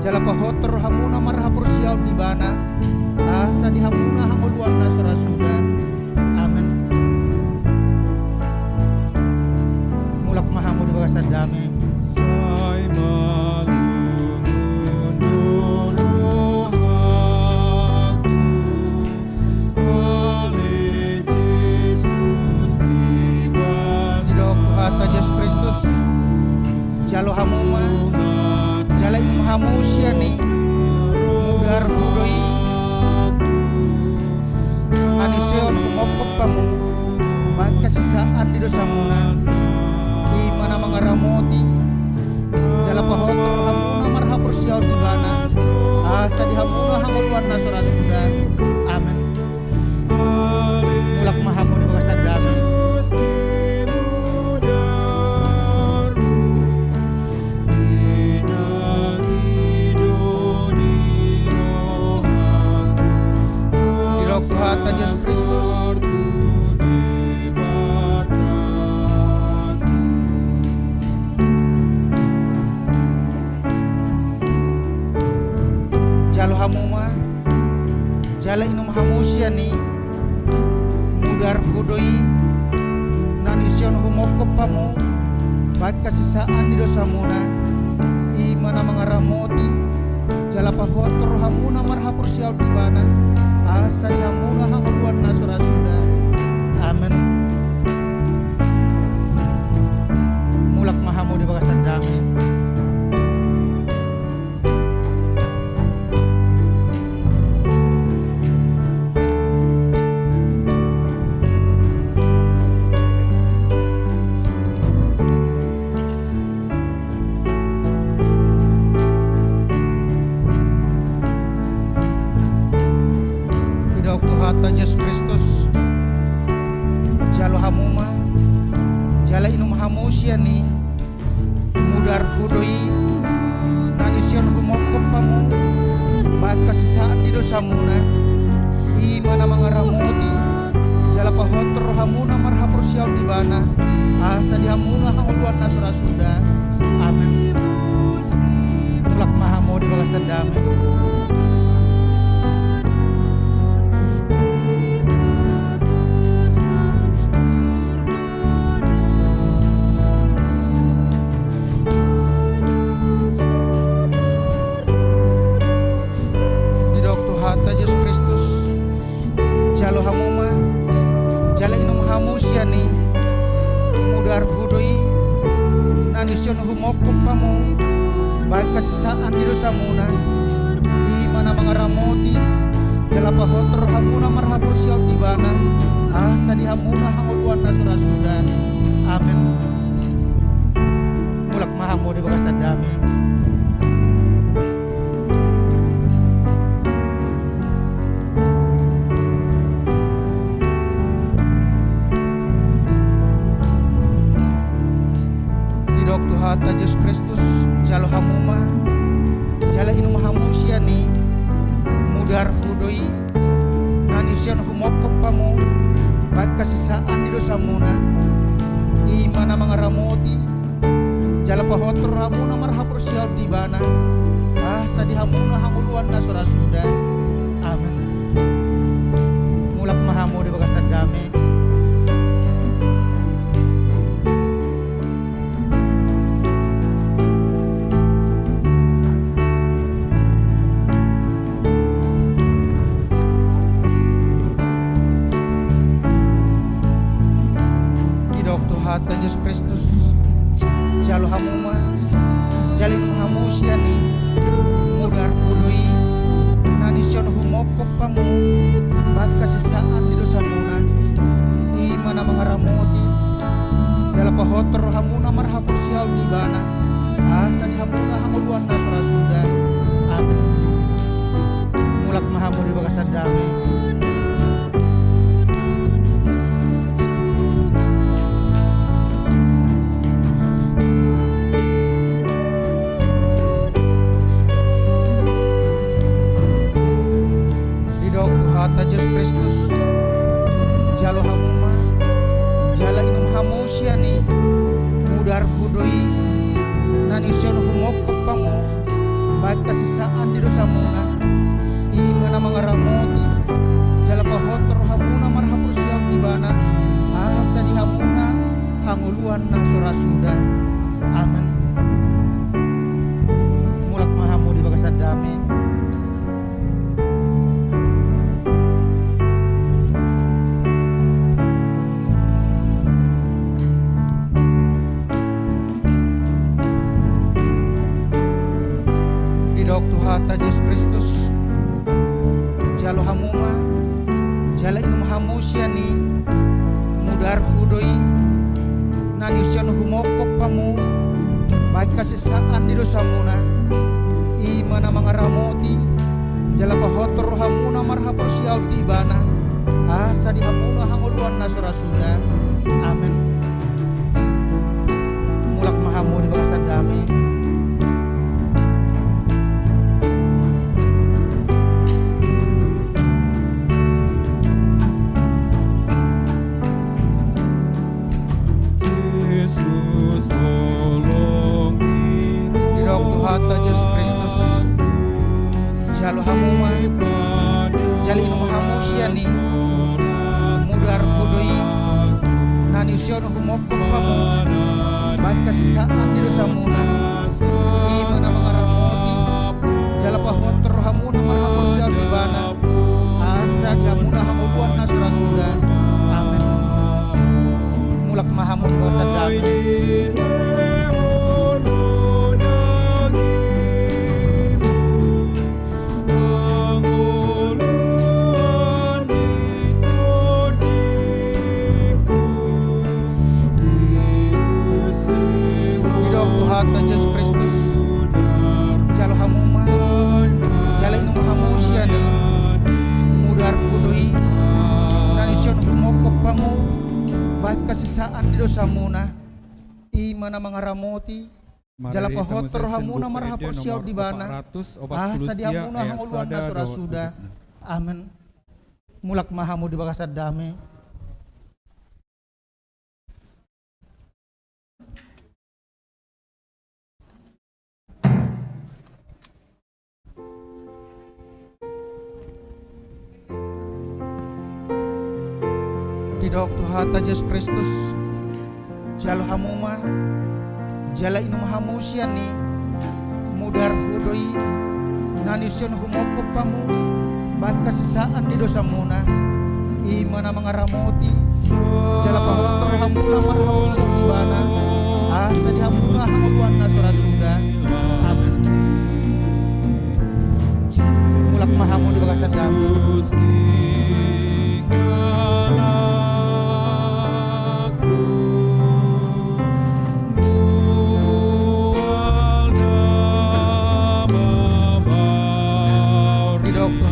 jala pahotor hamuna marhapur siau di bana asa di hamuna hangoluan nasura sudah amin. Mulak mahamu di bagas damai mahamusiani mudar hudoi manusion kumokop pamu maka sisaan di dosamuna di mana mengaramoti jala pahotor hamuna marhapur siau di bana asa di hamuna hamuluan nasura suda amin mulak mahamu di bakasan damai Tuhan Yesus Kristus jalo hamuma jala inum hamusiani mudar hudoi nanision humokop pamu baik kasisaan di dosamuna imana mengaramoti jala pahotor hamuna marhapur siau di bana asa di hamuna hamuluan nasura suda amin mulak mahamu di bakasan damai Yesus Kristus jalo hamuma jala inum hamusiani mudar hudoi nanisian humokop pamu baka sisaan di dosamuna imana mengaramoti jala pahotor hamuna marhapur siau di bana asa di hamuna hamuluan nasura suda amin mulak mahamu di bakasan damai Yesus Kristus jalo hamuma jala inum hamusiani mudar hudoi nanision humokop pamu baik kasisaan di dosamuna imana mengaramoti jala pahotor hamuna marhapur siau di bana asa di hamuna hamuluan nasura suda amin mulak mahamu di bakasan damai Tuhan Yesus Kristus jalo hamuma jala inum hamusiani mudar hudoi nanisian humokop pamu baik kasisaan di dosamuna imana mengaramoti jala pahotor hamuna marhapur siau di bana asa di hamuna hamuluan nasura suda amin mulak mahamu di bakasan damai Tuhan Yesus Kristus jalo hamuma jalin hamusiani mudar hudoi nanision humokop pamu bat kasisaan di dosamuna imana mengaramoti jala pahotor hamuna marhapur siau di bana asa di hamuna hamuluan nasura suda amin mulak mahamu di bakasan damai Tuhan Yesus Kristus jalo hamuma jala inum hamusiani mudar hudoi nanision humokop pamu baik kasisaan di dosamuna imana mengaramoti jala pahotor hamuna marhapur siau di bana asa di hamuna hanguluan nasura suda amin mulak mahamu di bakasan damai Didok Tuhata Yesus Kristus jalo hamuma jala inu mahamusiani mudar hudoi naniusian humokop pamu baik kasisaan di dosamuna imana mangaramoti jala pahotor hamuna marhapur siau di bana asa di hamuna hanguluan nasura suda amin. Mulak mahamu di bangsa damai jalo hamuma jali inu mahamusiani mudar kudoi nani usiono humokko pamu baik kasisaan di dosamuna imana mangaramoti jala pahotor hamuna marhamusia di bana asa di hamuna hamuluan nasura suda amin. Mulak mahamud bangsa damai Tuhata Yesus Kristus jalo hamuma jala inu mahamusiani mudar kudoi nanision humokop pamu baik kasisaan di dosamuna imana mangaramoti jala pahotor hamuna marhapur siau di bana asa di hamuna hanguluan nasura suda amin. Mulak mahamu di bangsa damai Didok Tuhata Yesus Kristus jalo hamuma jala inu mahamusiani mudar hudoi nanision humokop pamu baik kasisaan di dosamuna imana mangaramoti jala pahotor hamuna marhamusia di bana asa di hamuna hanguluan nasura suda amin. Mulak mahamu di bangsa damai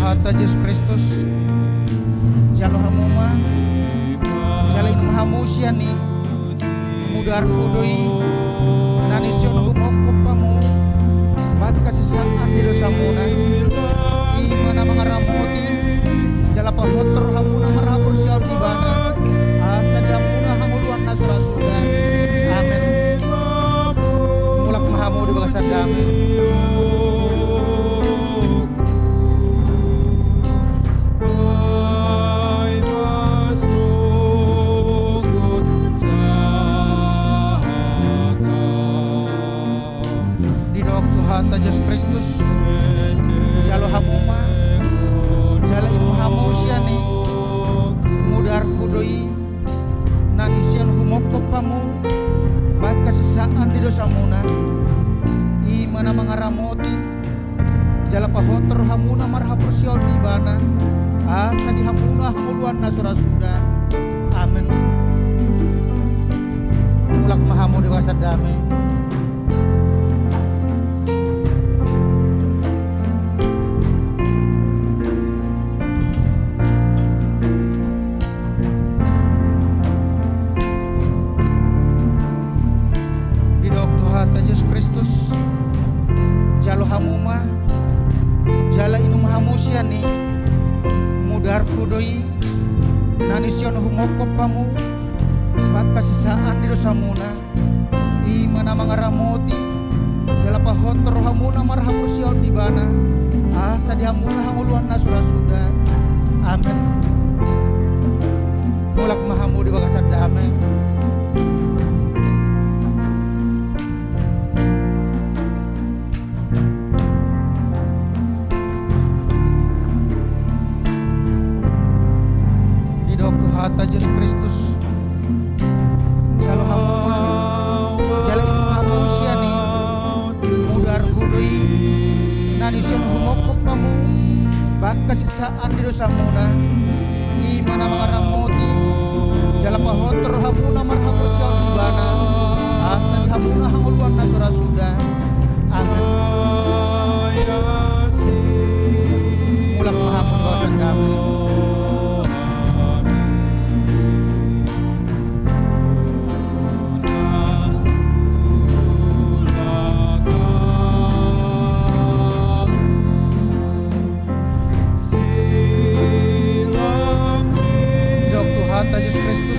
Tuhata Yesus Kristus jalo hamuma jala inu mahamusiani mudar kudoi nanision humokop pamu baik kasisaan di dosamuna imana mangaramoti jala pahotor hamuna marhapur siau di bana asa di hamuna hanguluan nasura suda amin. Mulak mahamu di bangsa damai Tuhata Yesus Kristus jalo hamuma jala inu mahamusiani mudar kudoi nanisian humokop pamu baik kasisaan di dosamuna imana mangaramoti jala pahotor hamuna marhapur siau di bana asa di hamuna hanguluan nasura suda amin. Mulak mahamu di bangsa damai Yesus Kristus jalo hamuma jala inu mahamusiani mudar kudoi nanision humokop pamu baik kasisaan di dosamuna imana mangaramoti jala pahotor hamuna marhapur siau di bana asa di hamuna hanguluan nasura suda amin. Mulak mahamu di bangsa damai Tuhata Yesus Kristus jalo hamuma jala inu mahamusiani mudar kudoi Nanisyon humokop pamu baka sisaan di dosa muna imana mangaramoti jala pahotor hamuna marhapur siyaw di bana asa di hamuna hanguluan na surasuda. Amin. Mulak mahapon kawasan kami. Yesus Kristus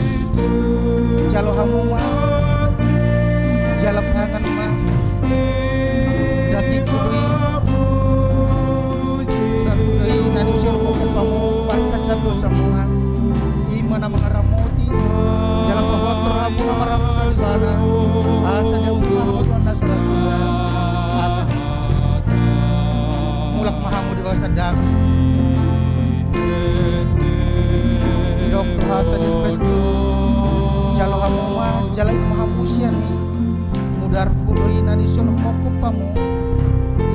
jalo hamuma jala pangan ma dati kudui nanisir mo pamu pagkasan dosa mga imana mangaramoti jala pahotor hamuna marapasan sana asa dia umahapon na sarasuda. Amen. Mulak mahamu di bawah dami Tuhan Yesus Kristus jalo hamuma jala ini mahamusiani mudar kudoi nanisyon humokop pamu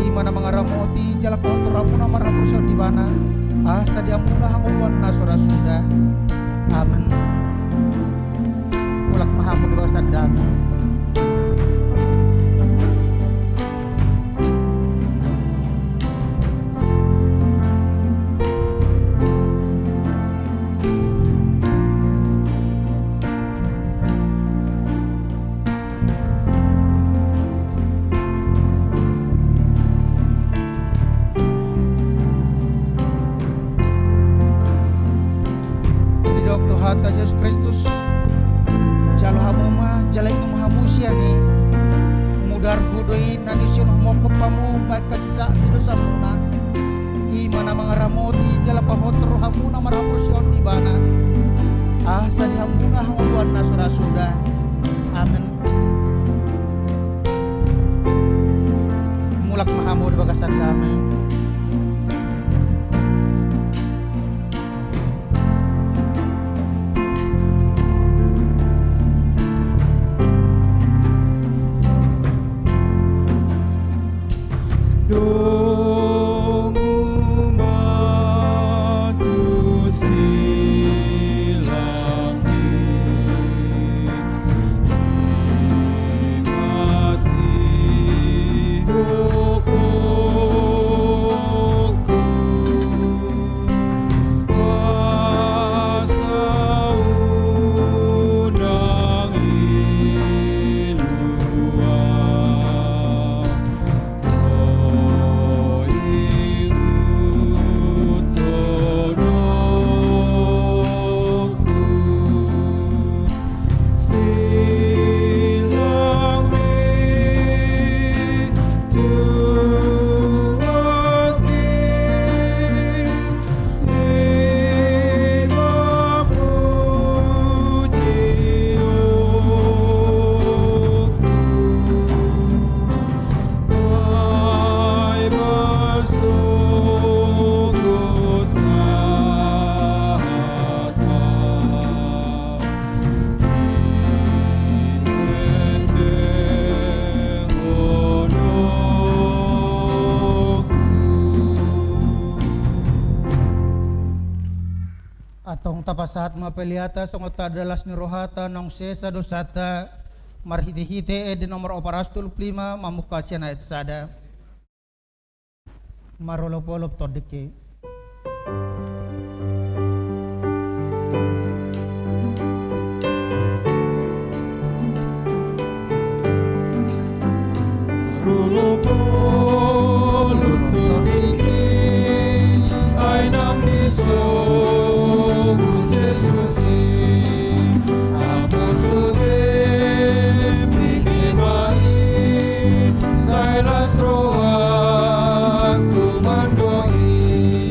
imana mangaramoti jala pahotor hamuna marapursiyaw di bana asa diampuna hanguluan na surasuda. Amen. Mulak mahamu di bawah dami. Tuhan Yesus Kristus jalo hamuma jala inu mahamusiani mudar kudoi nanisyon humokop pamu baik kasisa di dosa muna imana mangaramoti jala pahotor hamuna marapursiyaw di bana asa di hamuna hanguluan na surasuda. Amen. Mulak mahamu di bagasan kami. Atong tapasahat mapeliata songot adalas ni rohata nong sesa dosata marhiti-hiti di nomor oparastul plima mamukasya na etsada marolopolop todike Rolopolop todike ay nam nito Silas roha kumandoi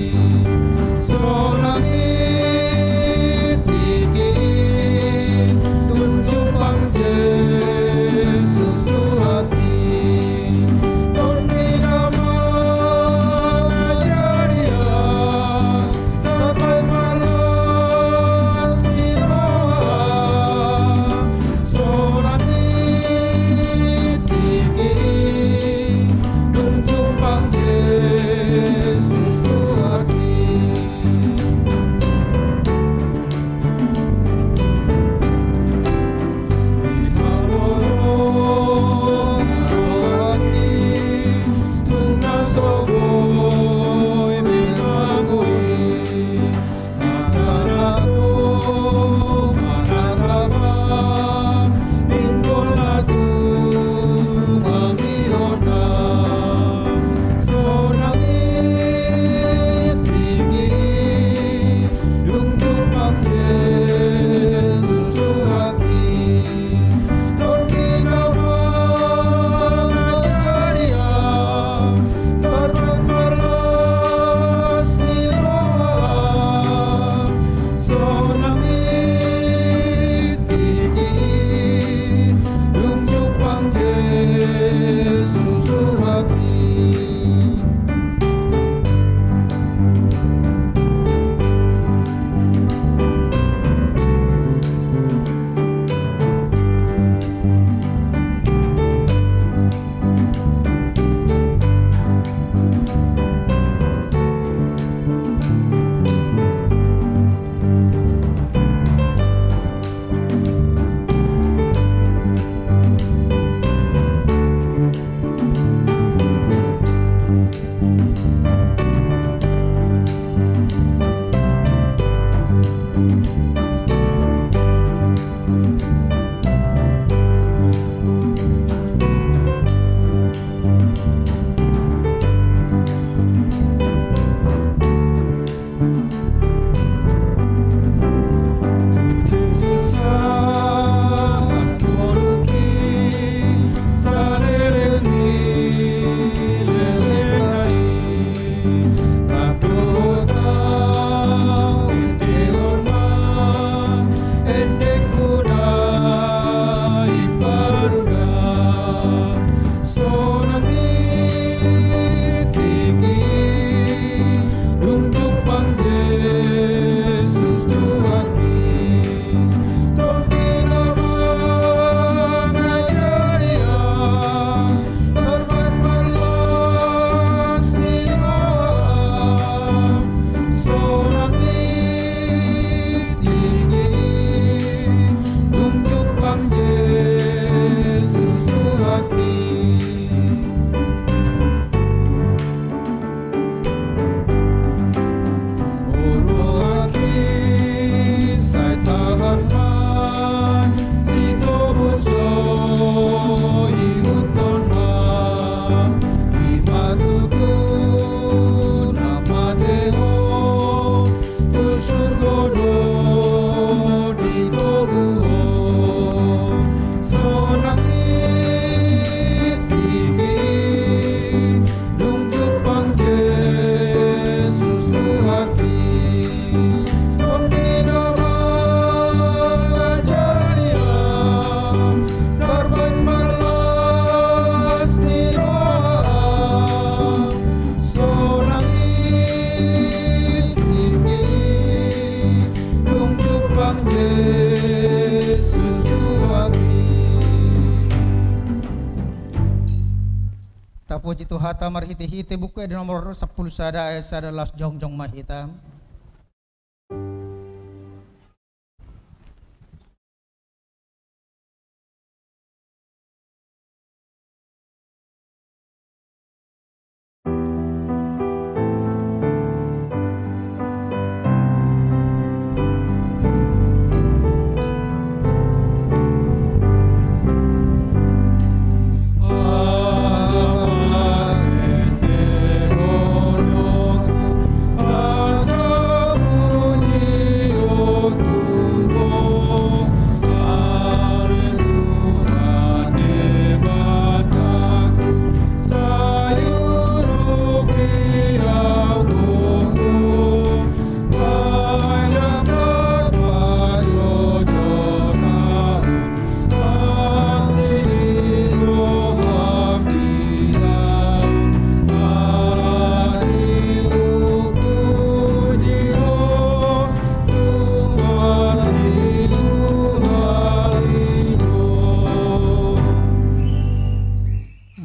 Puji Tuhan tamar hiti-hiti buku di nomor 10 sada las jongjong mahita.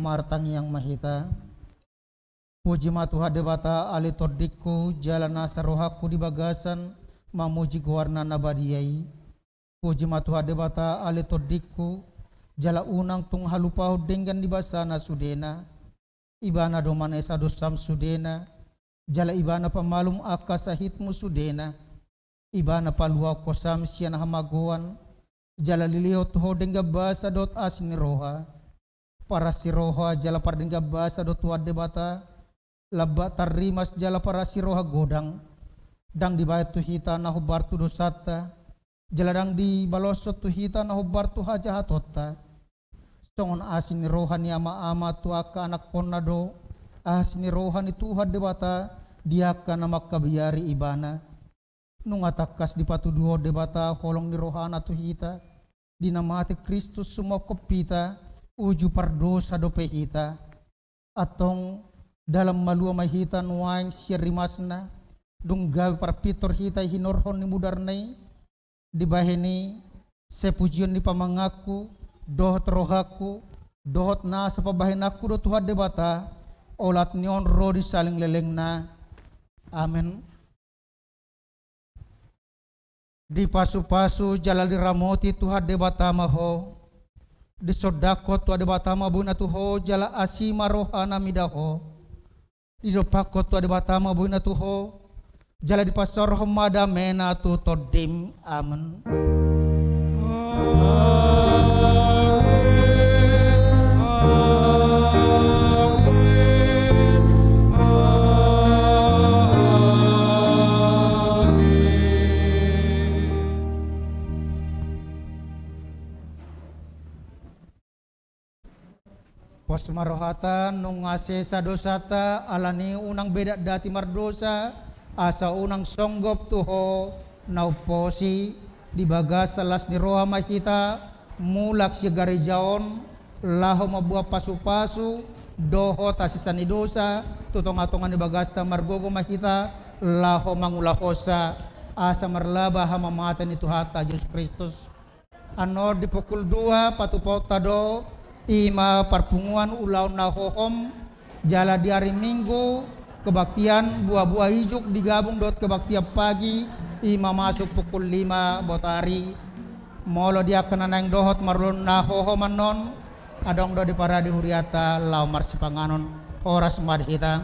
Martang yang mahita, puji matuha debata ali tordikku jalan asa rohaku di bagasan mamuji guarna nabadiyai. Puji matuha debata ali tordikku jala unang tung halupau dengan di basana sudena ibana domana esa dosam sudena, jala ibana pamalum aka sahitmu sudena, ibana palua kosam siana hamagoan, jala liliot ho dengga basa dot asini roha, para si roha jala par dengga basa dot wade bata, labba tarimas jala para si roha godang, dang di bayat tuhita nahu bartu dosata, jala dang di balosot tuhita nahu bartu hajahatota, songon asini rohani ama tu aka anak ponado, asini rohani Tuhan debata, dia kana makabiyari ibana, nungatakas di patu duo debata holong di rohana tuhita, dinamati Kristus semua kopita, uju pardosa dope hita, atong dalam malua mahita nuaing siarimasna, dunggawi parpitor hita hinorhon ni mudarnai, dibaheni sepujian di pamangaku, dohot rohaku, dohot na sa pabahin aku do Tuhan debata, olat nion rodi saling leleng na. Amen. Di pasu-pasu jalali ramoti Tuhan debata maho, di sodako Tuhan debata mabuna tuho jala asima rohana midaho, di dopako Tuhan debata mabuna tuho, jala di pasar homada mena tu todim. Amen. Pos marohata nung ase sadosata alani unang beda dati mardosa asa unang songgop tuho nauposi dibagas salas ni roha makita mulak si garejaon laho mabuah pasu-pasu doho tasisani dosa tutong-atongan dibagasta margogo makita laho mangulahosa asa marlaba hamamatan itu hata Yesus Kristus anor di pukul 2 patupau tado ima parpunguan ulau nahohom jala di hari Minggu kebaktian buah-buah hijuk digabung dot kebaktian pagi ima masuk pukul 5 botari molo dia kena nang dohot marlon nahohom anon adong do di para di huriata lau marsipanganon horas madhita.